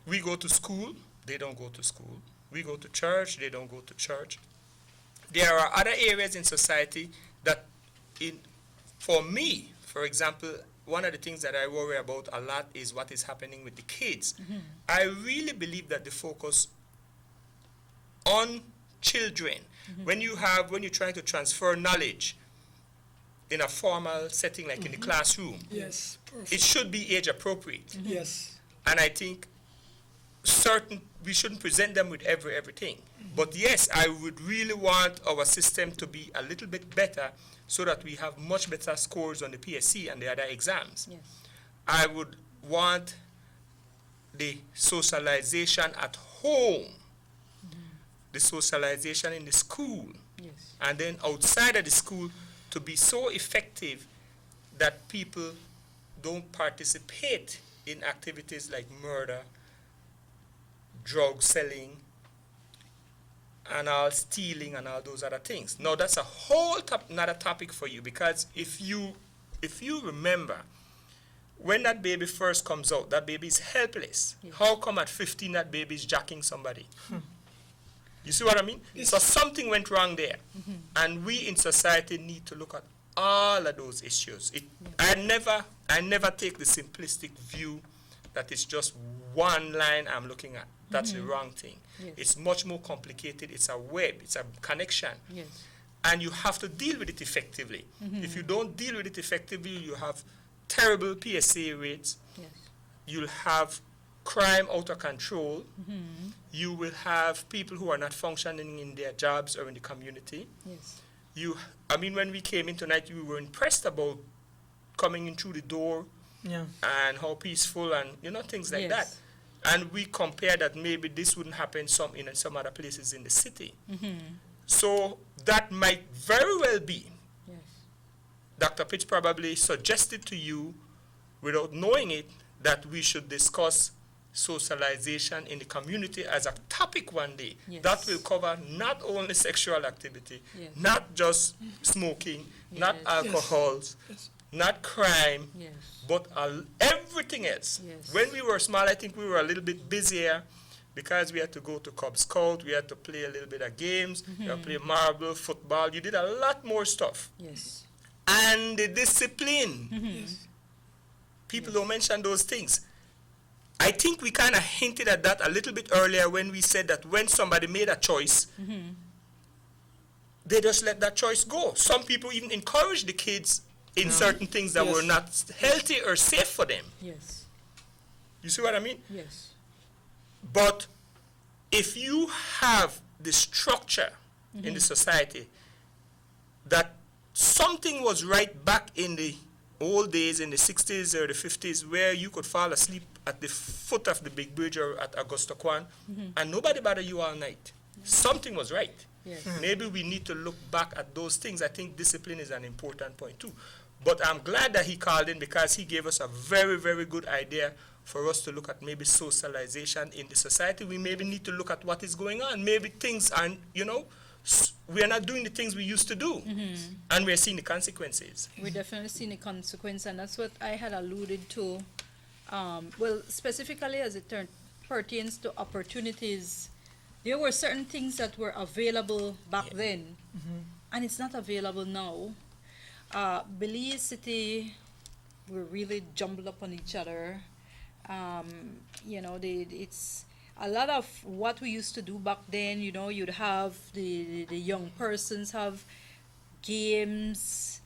We go to school, they don't go to school. We go to church, they don't go to church. There are other areas in society that, for me, for example, one of the things that I worry about a lot is what is happening with the kids. I really believe that the focus on children, when you're trying to transfer knowledge in a formal setting like in the classroom, Yes, perfect. it should be age appropriate. Yes. And I think we shouldn't present them with everything. But yes, I would really want our system to be a little bit better so that we have much better scores on the PSC and the other exams. Yes. I would want the socialization at home, the socialization in the school, Yes. and then outside of the school to be so effective that people don't participate in activities like murder, drug selling, and all stealing and all those other things. Now that's a whole another topic for you, because if you remember, when that baby first comes out, that baby is helpless. Yes. How come at 15 that baby is jacking somebody? You see what I mean? So something went wrong there. And we in society need to look at all of those issues. I never take the simplistic view that it's just one line I'm looking at. That's the wrong thing. Yes. It's much more complicated. It's a web. It's a connection. Yes. And you have to deal with it effectively. If you don't deal with it effectively, you have terrible PSA rates. Yes. You'll have crime out of control. You will have people who are not functioning in their jobs or in the community. Yes. When we came in tonight, we were impressed about coming in through the door Yeah. and how peaceful and things like Yes. that. and we compare that maybe this wouldn't happen in some other places in the city. So that might very well be. Yes. Dr. Pitch probably suggested to you, without knowing it, that we should discuss socialization in the community as a topic one day. Yes. That will cover not only sexual activity, Yes. not just smoking, not Yes. alcohols, not crime, Yes. but everything else. Yes. When we were small, I think we were a little bit busier because we had to go to Cub Scout, we had to play a little bit of games, we had to play marble, football. You did a lot more stuff. Yes. And the discipline. People don't mention those things. I think we kind of hinted at that a little bit earlier when we said that when somebody made a choice, they just let that choice go. Some people even encourage the kids in certain things that were not healthy or safe for them. Yes. You see what I mean? Yes. But if you have the structure in the society that something was right back in the old days, in the 60s or the 50s, where you could fall asleep at the foot of the big bridge or at Augusta Kwan and nobody bother you all night. Something was right. Yes. Maybe we need to look back at those things. I think discipline is an important point too. But I'm glad that he called in because he gave us a very, very good idea for us to look at maybe socialization in the society. We maybe need to look at what is going on. Maybe things aren't, we are not doing the things we used to do. And we're seeing the consequences. We're definitely seeing the consequence, and that's what I had alluded to. Well, specifically as it pertains to opportunities, there were certain things that were available back then, and it's not available now. Belize City, we're really jumbled up on each other. It's a lot of what we used to do back then. You'd have the young persons have games.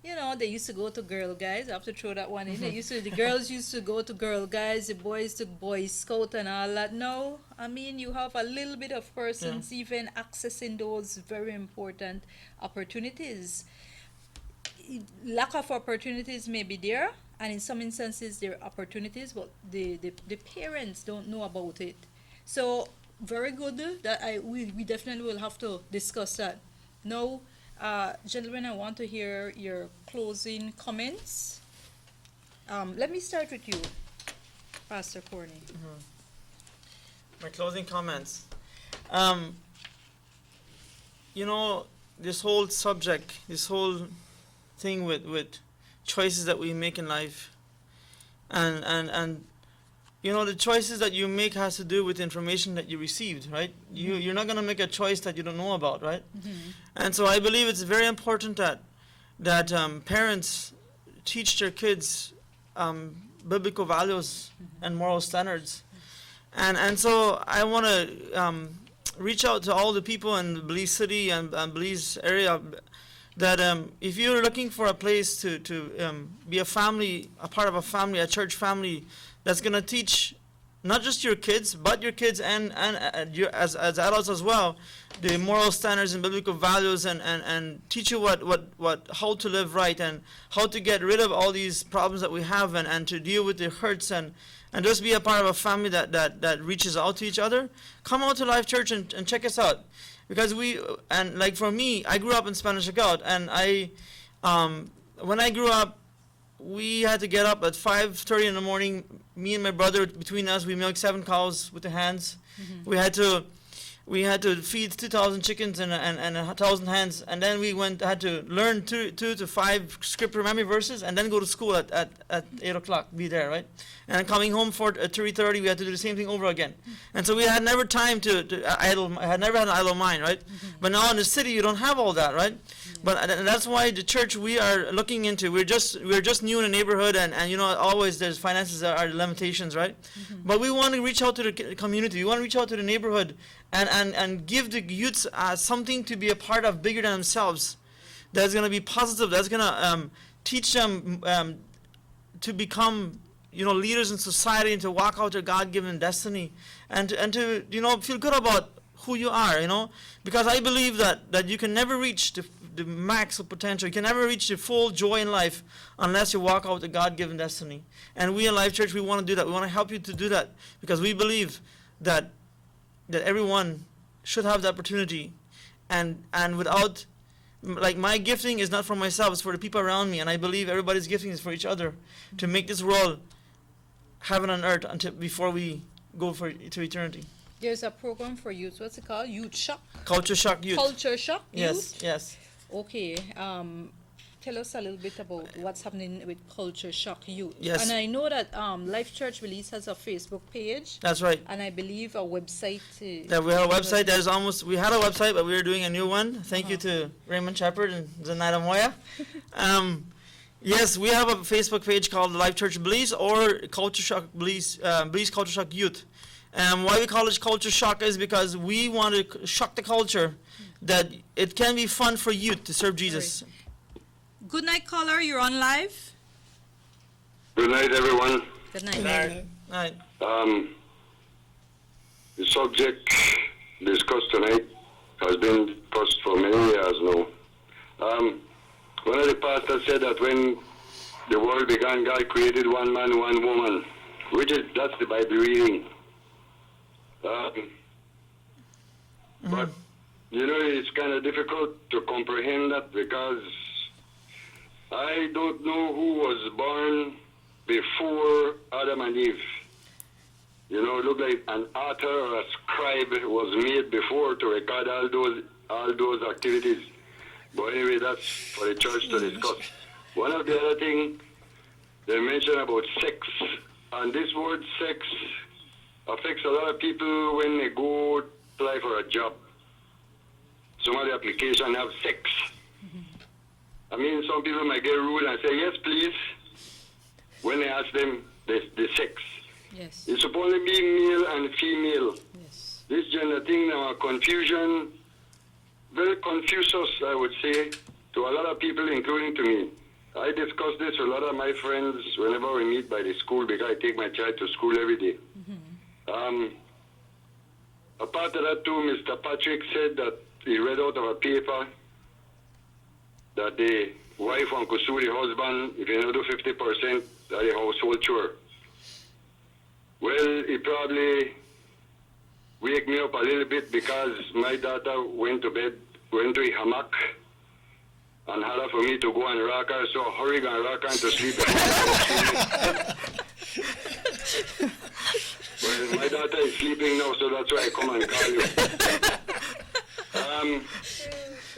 They used to go to Girl Guides. I have to throw that one in. The girls used to go to Girl Guides, the boys to Boy Scout and all that. No, you have a little bit of persons even accessing those very important opportunities. Lack of opportunities may be there, and in some instances there are opportunities, but the parents don't know about it. So very good that we definitely will have to discuss that. Now, gentlemen, I want to hear your closing comments. Let me start with you, Pastor Corney. My closing comments. This whole subject, this whole thing with choices that we make in life, and the choices that you make has to do with information that you received, right? You're not going to make a choice that you don't know about, right? And so I believe it's very important that parents teach their kids biblical values and moral standards. And so I want to reach out to all the people in the Belize City and Belize area that if you're looking for a place to be a family, a part of a family, a church family that's going to teach not just your kids, but your kids and you as adults as well, the moral standards and biblical values, and teach you how to live right and how to get rid of all these problems that we have and to deal with the hurts and just be a part of a family that reaches out to each other. Come out to Life Church and check us out. Because like for me, I grew up in Spanish Lookout, and when I grew up, we had to get up at 5:30 in the morning. Me and my brother, between us, we milked 7 cows with the hands. We had to feed 2,000 chickens and 1,000 hens, and then we had to learn 2 to 5 scripture memory verses, and then go to school at 8 o'clock. Be there, right? And coming home at 3:30, we had to do the same thing over again. And so we had never time to idle. I had never had an idle mind, right? But now in the city, you don't have all that, right? But that's why the church we are looking into. We're just new in the neighborhood, and always there's finances are limitations, right? But we want to reach out to the community. We want to reach out to the neighborhood and give the youths something to be a part of bigger than themselves. That's going to be positive. That's going to teach them to become leaders in society and to walk out their God-given destiny and to feel good about who you are, you know, because I believe that you can never reach the max of potential. You can never reach the full joy in life unless you walk out the God-given destiny. And we in Life Church, we want to do that. We want to help you to do that because we believe that everyone should have the opportunity, and without, like, my gifting is not for myself, it's for the people around me, and I believe everybody's gifting is for each other to make this world heaven on earth before we go to eternity. There's a program for youth. What's it called? Youth Shock? Culture Shock Youth. Culture Shock Youth? Yes. Okay. Tell us a little bit about what's happening with Culture Shock Youth. Yes. And I know that Life Church Belize has a Facebook page. That's right. And I believe a website. Yeah, we have a website. We had a website, but we are doing a new one. Thank you to Raymond Shepard and Zenaida Moya. Yes, we have a Facebook page called Life Church Belize or Culture Shock Belize, Belize Culture Shock Youth. Why we call it Culture Shock is because we want to shock the culture that it can be fun for youth to serve Jesus. Right. Good night, caller. You're on live. Good night, everyone. Good night. Good night. Night. The subject discussed tonight has been discussed for many years now. One of the pastors said that when the world began, God created one man, one woman. That's the Bible reading. But, you know, it's kind of difficult to comprehend that because I don't know who was born before Adam and Eve. You know, it looked like an author or a scribe was made before to record all those activities. But anyway, that's for the church to discuss. One of the other things they mentioned about sex, and this word sex affects a lot of people when they go apply for a job. Some of the applications have sex. I mean, some people might get rude and say, yes, please, when they ask them the sex. Yes. It's supposed to be male and female. Yes. This gender thing now, confusion, very confused us, I would say, to a lot of people, including to me. I discuss this with a lot of my friends whenever we meet by the school because I take my child to school every day. Apart of that too, Mr. Patrick said that he read out of a paper that the wife could sue the husband if he don't do 50% of the household chore. Well, he probably wake me up a little bit because my daughter went to a hammock and had for me to go and rock her, so I hurried and rock her to sleep. Well, my daughter is sleeping now, so that's why I come and call you.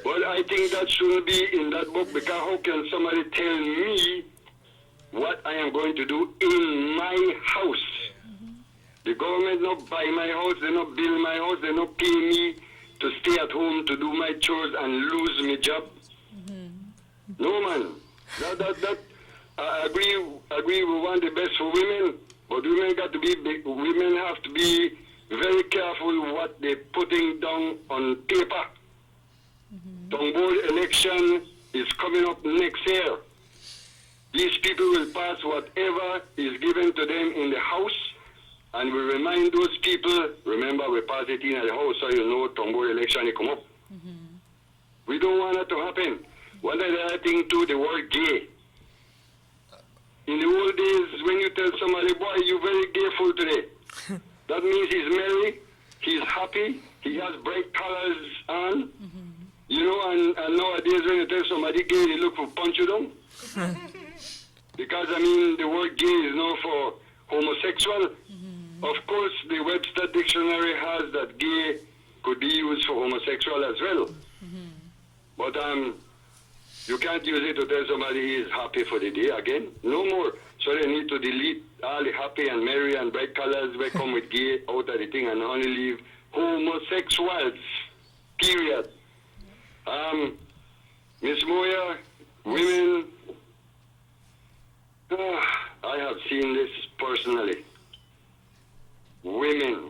But I think that shouldn't be in that book because how can somebody tell me what I am going to do in my house? The government not buy my house, they not build my house, they not pay me to stay at home to do my chores and lose my job. No, man. That I agree we want the best for women, but women have to be very careful what they're putting down on paper. The board election is coming up next year. These people will pass whatever is given to them in the house, and we remind those people, remember we pass it in at the house so you know the board election will come up. We don't want that to happen. One other thing too, the word gay. In the old days, when you tell somebody, boy, you're very gayful today, that means he's married, he's happy, he has bright colors on. You know, and nowadays when you tell somebody gay, they look for punch you down. Because, I mean, the word gay is known for homosexual. Of course, the Webster Dictionary has that gay could be used for homosexual as well. But you can't use it to tell somebody he is happy for the day again. No more. So they need to delete all the happy and merry and bright colors that come with gay out of the thing and only leave homosexuals. Period. Miss Moya, women, I have seen this personally. Women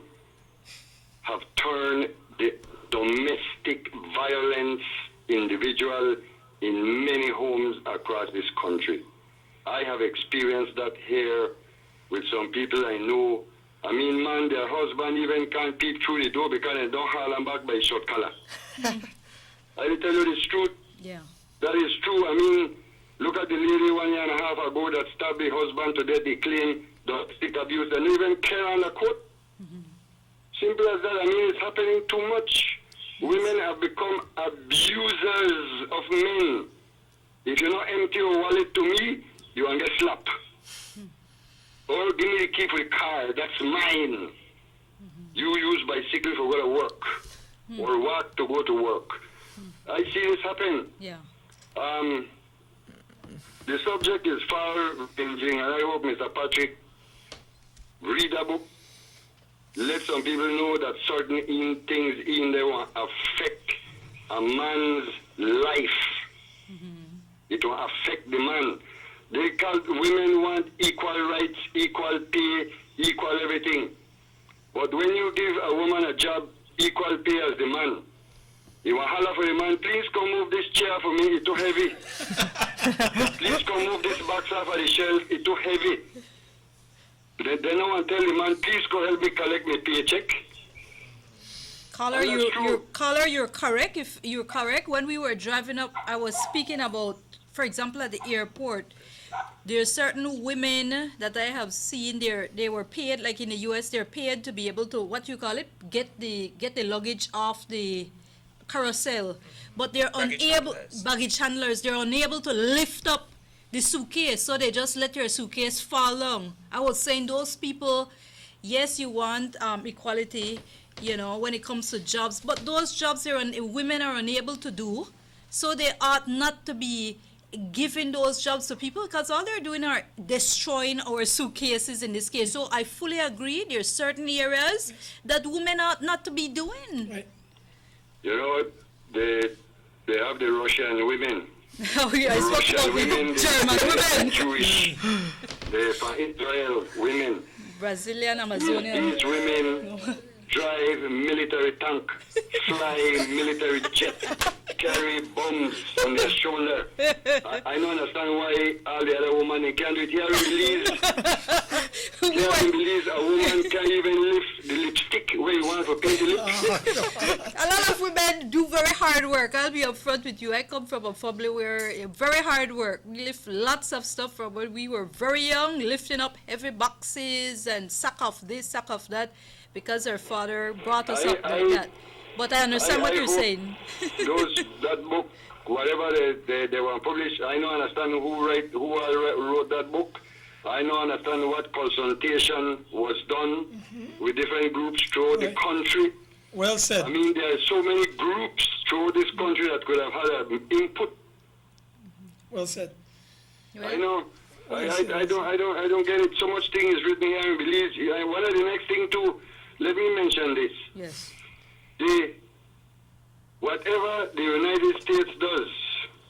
have turned the domestic violence individual in many homes across this country. I have experienced that here with some people I know, I mean, man, their husband even can't peep through the door because they don't haul them back by short collar. I will tell you the truth. Yeah. That is true. I mean, look at the lady 1 year and a half ago that stabbed the husband to death. They claim domestic abuse. They don't even care on the court. Simple as that. I mean, it's happening too much. Women have become abusers of men. If you not empty your wallet to me, you will get slapped. Or give me the key for the car. That's mine. You use bicycle for go to work. Or walk to go to work. I see this happen. Yeah. The subject is far-ranging, and I hope Mr. Patrick read a book. Let some people know that certain things in there will affect a man's life. It will affect the man. They call women want equal rights, equal pay, equal everything. But when you give a woman a job, equal pay as the man, you will holler for the man, please come move this chair for me, it's too heavy. Please come move this box off of the shelf, it's too heavy. Then I want to tell the man, please go help me collect my paycheck. Caller, you're correct. If you're correct, when we were driving up, I was speaking about, for example, at the airport, there are certain women that I have seen. They were paid, like in the U.S., they're paid to be able to, what you call it, get the luggage off the carousel, but they're baggage handlers. They're unable to lift up the suitcase, so they just let your suitcase fall down. I was saying those people, yes, you want equality, you know, when it comes to jobs, but those jobs women are unable to do, so they ought not to be giving those jobs to people, because all they're doing are destroying our suitcases in this case. So I fully agree, there's certain areas that women ought not to be doing. Right. You know, they have the Russian women. Oh yeah, I spoke Russian about women, German women. Jewish, the from Israel women. Brazilian, Amazonian. These women drive military tank, fly military jet, carry bombs on their shoulder. I don't understand why all the other women they can't do it. Here in Belize, a woman can't even lift the lipstick where you want to paint the lips. A lot of women do very hard work. I'll be upfront with you. I come from a family where very hard work. We lift lots of stuff from when we were very young, lifting up heavy boxes and sack of this, sack of that, because our father brought us up like that. But I understand what you're saying. That book, whatever they were published, I don't understand who wrote that book. I don't understand what consultation was done with different groups throughout the country. Well said. I mean, there are so many groups throughout this country that could have had an input. Well said. I know. I don't get it. So much thing is written here in Belize. One of the next thing too, let me mention this. Yes. Whatever the United States does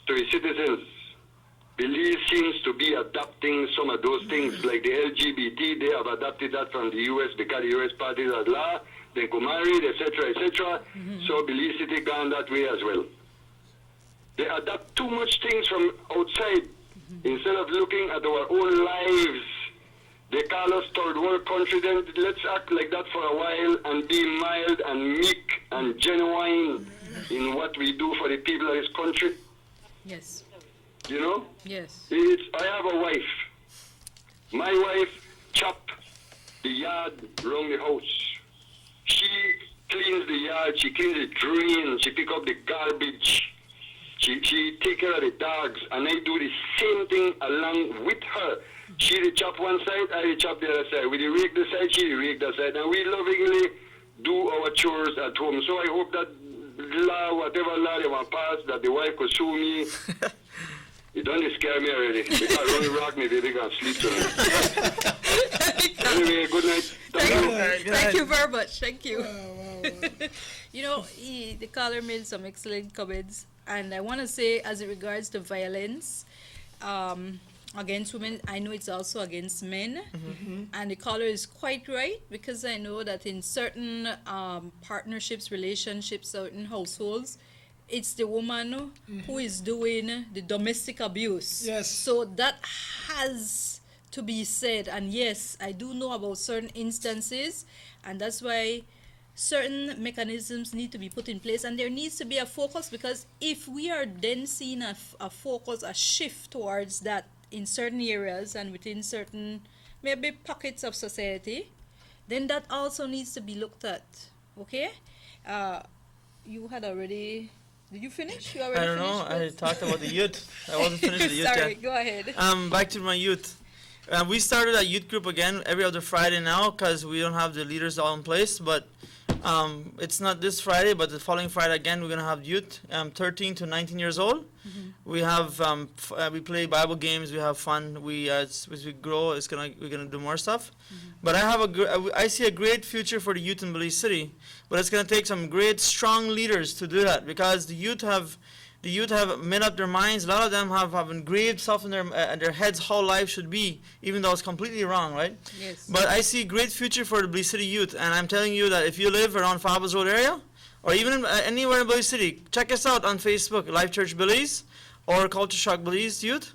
to its citizens, Belize seems to be adopting some of those things, like the LGBT. They have adopted that from the U.S. because the U.S. passes a law, they go married, etc., etc. So Belize City gone that way as well. They adopt too much things from outside instead of looking at our own lives. They call us third world country, then let's act like that for a while and be mild and meek and genuine in what we do for the people of this country. Yes. You know? Yes. I have a wife. My wife chop the yard around the house. She cleans the yard, she cleans the drain, she pick up the garbage. She take care of the dogs, and I do the same thing along with her. She the chop one side, I the chop the other side. We the rake the side, she the rake the side, and we lovingly do our chores at home. So I hope that law, whatever law they want pass, that the wife could sue me. It don't scare me already. Because only rock me, baby, can sleep tonight. Anyway, good night. Thank you very much. Thank you. You know, the caller made some excellent comments, and I want to say, as it regards to violence against women, I know it's also against men, and the caller is quite right, because I know that in certain partnerships, relationships, certain households, it's the woman who is doing the domestic abuse. Yes. So that has to be said. And yes, I do know about certain instances, and that's why certain mechanisms need to be put in place, and there needs to be a focus, because if we are then seeing a focus, a shift towards that in certain areas and within certain maybe pockets of society, then that also needs to be looked at. Okay? You had already... Did you finish? You already I don't know. I finished? talked about the youth. I wasn't finished with the youth Sorry, yet. go ahead. Back to my youth. We started a youth group again every other Friday now because we don't have the leaders all in place. But it's not this Friday, but the following Friday again we're gonna have youth, 13 to 19 years old. We have we play Bible games. We have fun. We as we grow, we're gonna do more stuff. But I see a great future for the youth in Belize City. But it's gonna take some great strong leaders to do that, because the youth have made up their minds. A lot of them have engraved stuff in their heads how life should be, even though it's completely wrong, right? Yes. But I see a great future for the Belize City youth, and I'm telling you that if you live around Fabas Road area, or even anywhere in Belize City, check us out on Facebook, Life Church Belize, or Culture Shock Belize Youth,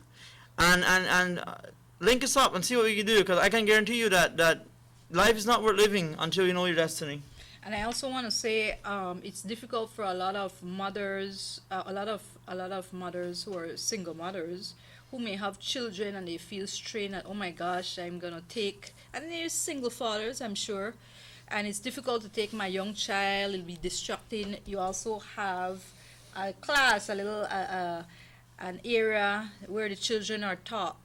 and link us up and see what we can do, because I can guarantee you that life is not worth living until you know your destiny. And I also want to say it's difficult for a lot of mothers, a lot of mothers who are single mothers who may have children and they feel strained that, oh my gosh, I'm gonna take, and there's single fathers, I'm sure, and it's difficult to take my young child. It'll be distracting. You also have a class, a little an area where the children are taught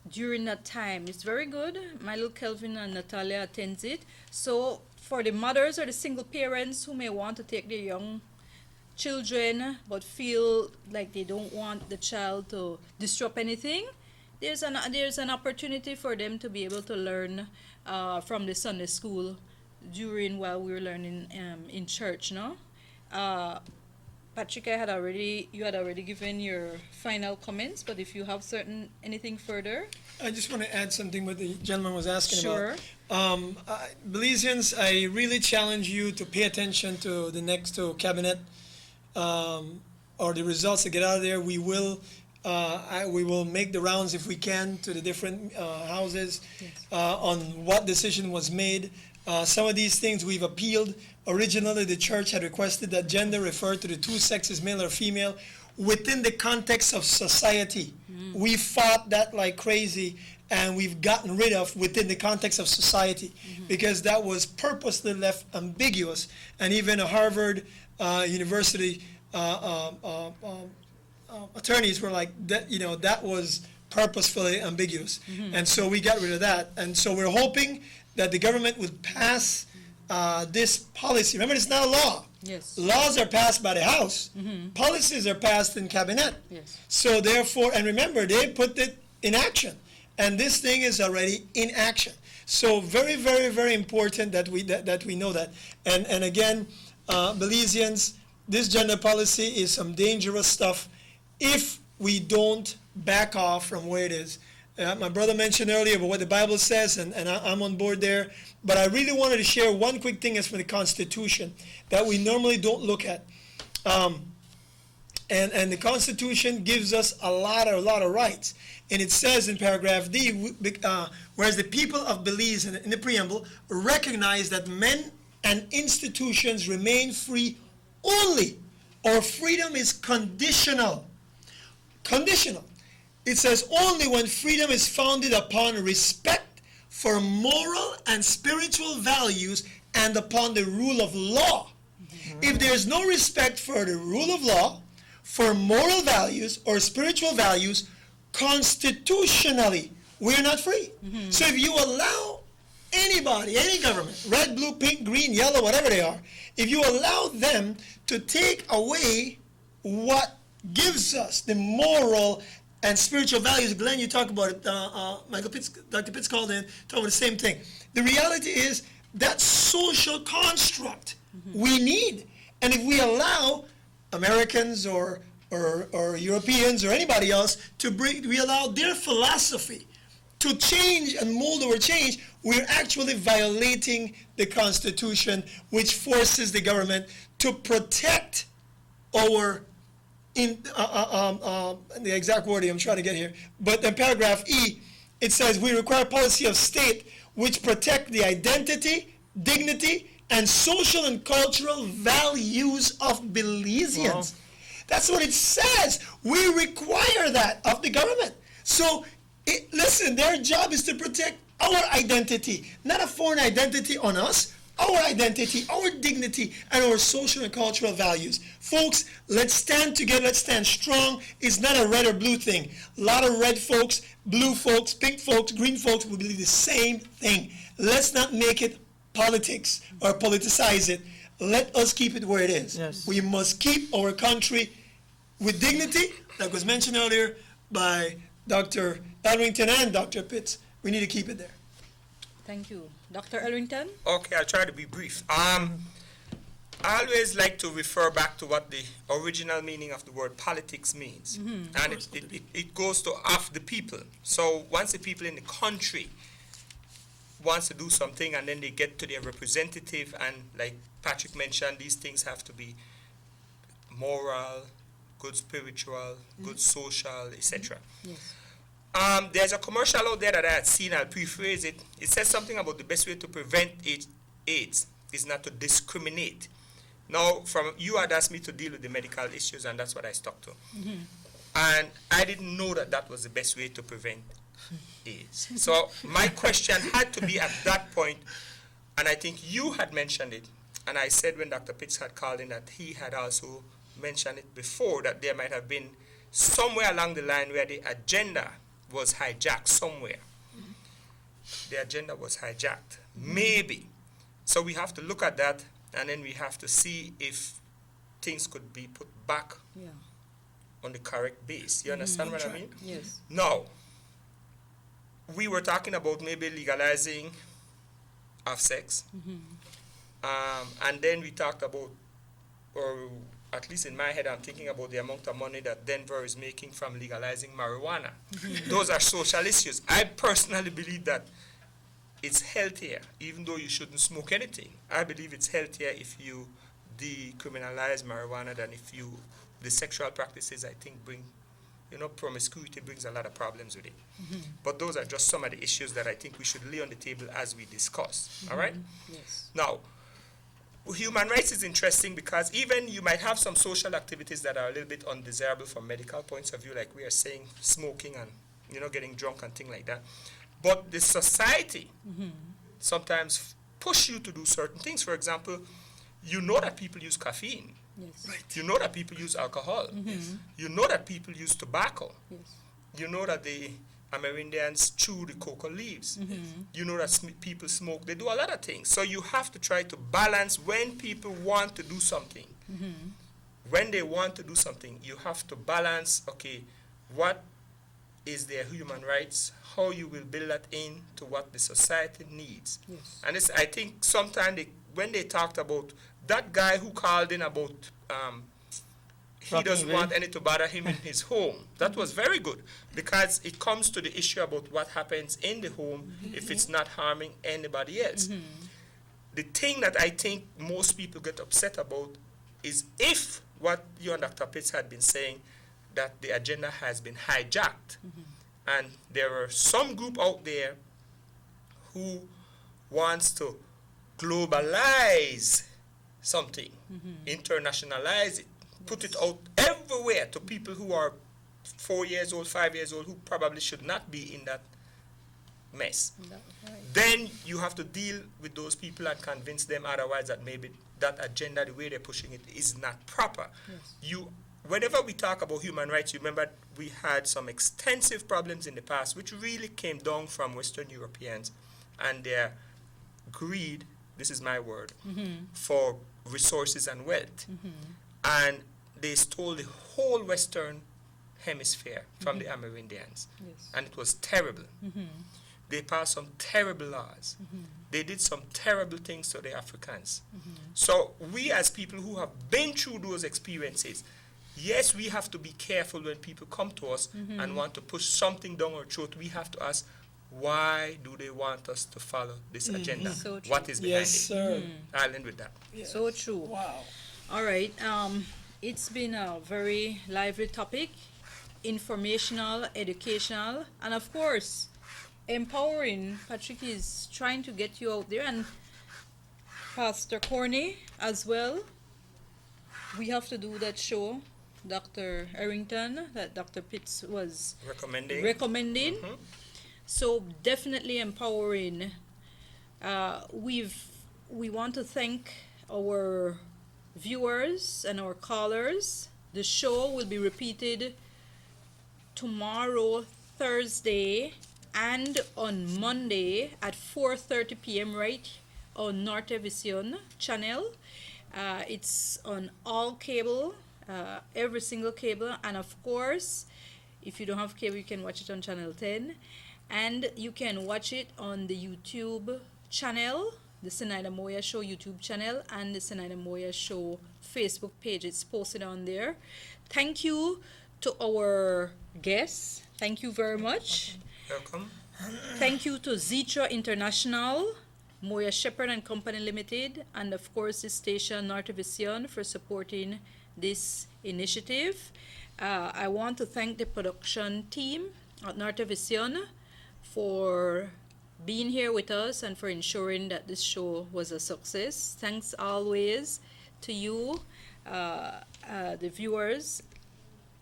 during that time. It's very good. My little Kelvin and Natalia attends it. So for the mothers or the single parents who may want to take their young children but feel like they don't want the child to disrupt anything, there's an opportunity for them to be able to learn from the Sunday school while we were learning in church, no? Patrick, you had already given your final comments, but if you have anything further. I just want to add something what the gentleman was asking Sure. about. Belizeans, I really challenge you to pay attention to the next cabinet or the results that get out of there. We will make the rounds if we can to the different houses on what decision was made. Some of these things we've appealed. Originally, the church had requested that gender refer to the two sexes, male or female, within the context of society. We fought that like crazy, and we've gotten rid of within the context of society, because that was purposely left ambiguous. And even a Harvard University attorneys were like, that was purposefully ambiguous. And so we got rid of that. And so we're hoping that the government would pass this policy. Remember, it's not a law. Yes. Laws are passed by the House. Policies are passed in cabinet. Yes. So therefore, and remember, they put it in action. And this thing is already in action. So very, very, very important that we know that. And again, Belizeans, this gender policy is some dangerous stuff if we don't back off from where it is. My brother mentioned earlier about what the Bible says, and I'm on board there. But I really wanted to share one quick thing as for the Constitution that we normally don't look at. And the Constitution gives us a lot of rights. And it says in paragraph D, whereas the people of Belize, in the preamble, recognize that men and institutions remain free only, or freedom is conditional. Conditional. It says only when freedom is founded upon respect for moral and spiritual values and upon the rule of law. If there's no respect for the rule of law, for moral values or spiritual values, constitutionally, we're not free. So if you allow anybody, any government, red, blue, pink, green, yellow, whatever they are, if you allow them to take away what gives us the moral and spiritual values, Glenn, you talk about it, Dr. Pitts called in, talk about the same thing. The reality is that social construct we need. And if we allow Americans or Europeans or anybody else we allow their philosophy to change and mold our change, we're actually violating the Constitution, which forces the government to protect our the exact wording I'm trying to get here, but in paragraph E, It says we require policy of state which protect the identity, dignity, and social and cultural values of Belizeans. Wow. That's what it says. We require that of the government. So, listen, their job is to protect our identity, not a foreign identity on us, our identity, our dignity, and our social and cultural values. Folks, let's stand together, let's stand strong. It's not a red or blue thing. A lot of red folks, blue folks, pink folks, green folks will believe the same thing. Let's not make it politics or politicize it. Let us keep it where it is. Yes. We must keep our country with dignity, like was mentioned earlier by Dr. Elrington and Dr. Pitts. We need to keep it there. Thank you. Dr. Elrington? Okay, I'll try to be brief. I always like to refer back to what the original meaning of the word politics means. And it goes to of the people. So once the people in the country wants to do something and then they get to their representative, and like Patrick mentioned, these things have to be moral, good spiritual, good social, etc. Yes. There's a commercial out there that I had seen. I'll rephrase it. It says something about the best way to prevent AIDS is not to discriminate. Now, from you had asked me to deal with the medical issues, and that's what I stuck to. And I didn't know that that was the best way to prevent AIDS. So my question had to be at that point, and I think you had mentioned it, and I said when Dr. Pitts had called in that he had also mentioned it before, that there might have been somewhere along the line where the agenda was hijacked somewhere. The agenda was hijacked. Maybe. So we have to look at that, and then we have to see if things could be put back on the correct base. You understand what I mean? Yes. Now, we were talking about maybe legalizing of sex. And then we talked about, or at least in my head, I'm thinking about the amount of money that Denver is making from legalizing marijuana. Those are social issues. I personally believe that it's healthier, even though you shouldn't smoke anything. I believe it's healthier if you decriminalize marijuana than if you, the sexual practices, I think, bring, promiscuity brings a lot of problems with it. But those are just some of the issues that I think we should lay on the table as we discuss. All right? Yes. Now, human rights is interesting because even you might have some social activities that are a little bit undesirable from medical points of view, like we are saying, smoking and getting drunk and things like that. But the society sometimes push you to do certain things. For example, you know that people use caffeine. Yes. Right. You know that people use alcohol. You know that people use tobacco. Yes. You know that the Amerindians chew the cocoa leaves. You know that people smoke. They do a lot of things. So you have to try to balance when people want to do something. When they want to do something, you have to balance, okay, what is their human rights, how you will build that in to what the society needs. Yes. And I think sometimes when they talked about that guy who called in about he doesn't want any to bother him in his home. That was very good because it comes to the issue about what happens in the home if it's not harming anybody else. The thing that I think most people get upset about is if what you and Dr. Pitts had been saying, that the agenda has been hijacked. And there are some group out there who wants to globalize something, internationalize it, put it out everywhere to people who are 4 years old, 5 years old, who probably should not be in that mess. Then you have to deal with those people and convince them otherwise that maybe that agenda, the way they're pushing it, is not proper. Whenever we talk about human rights, you remember we had some extensive problems in the past which really came down from Western Europeans and their greed, this is my word, for resources and wealth. And they stole the whole Western hemisphere from the Amerindians. And it was terrible. They passed some terrible laws. They did some terrible things to the Africans. So we as people who have been through those experiences, yes, we have to be careful when people come to us and want to push something down our throat. We have to ask, why do they want us to follow this agenda? So true. What is behind Yes, it? sir. I'll end with that. So true. Wow. All right. It's been a very lively topic, informational, educational, and of course, empowering. Patrick is trying to get you out there, and Pastor Corney as well. We have to do that show, Dr. Errington, that Dr. Pitts was recommending. So definitely empowering. We want to thank our viewers and our callers. The show will be repeated tomorrow, Thursday, and on Monday at 4:30 p.m. right on Norte Vision channel. It's on all cable, every single cable, and of course, if you don't have cable, you can watch it on channel 10, and you can watch it on the YouTube channel, the Zenaida Moya Show YouTube channel, and the Zenaida Moya Show Facebook page. It's posted on there. Thank you to our guests. Thank you very much. Welcome. Thank you to Zitra International, Moya Shepherd and Company Limited, and of course the station Norte Vision for supporting this initiative. I want to thank the production team at Norte Vision for being here with us and for ensuring that this show was a success. Thanks always to you, the viewers,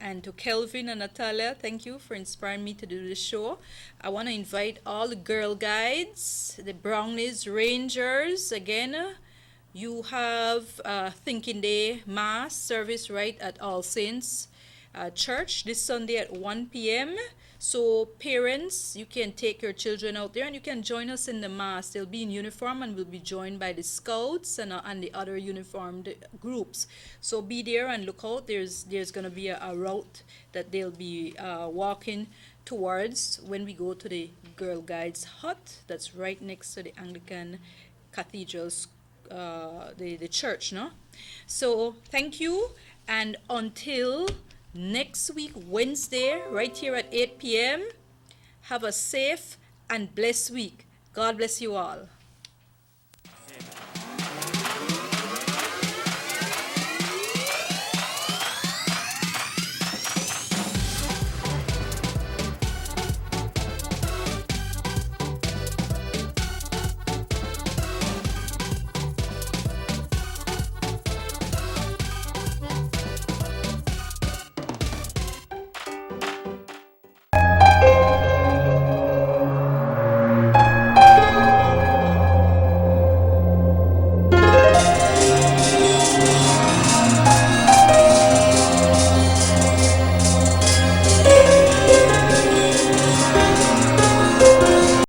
and to Kelvin and Natalia. Thank you for inspiring me to do this show. I want to invite all the Girl Guides, the Brownies Rangers. Again, you have Thinking Day Mass service right at All Saints Church this Sunday at 1 p.m. So parents, you can take your children out there and you can join us in the Mass. They'll be in uniform and we'll be joined by the Scouts and the other uniformed groups. So be there and look out. There's going to be a route that they'll be walking towards when we go to the Girl Guides hut that's right next to the Anglican Cathedral's the church, no? So thank you, and until next week, Wednesday, right here at 8 p.m. Have a safe and blessed week. God bless you all.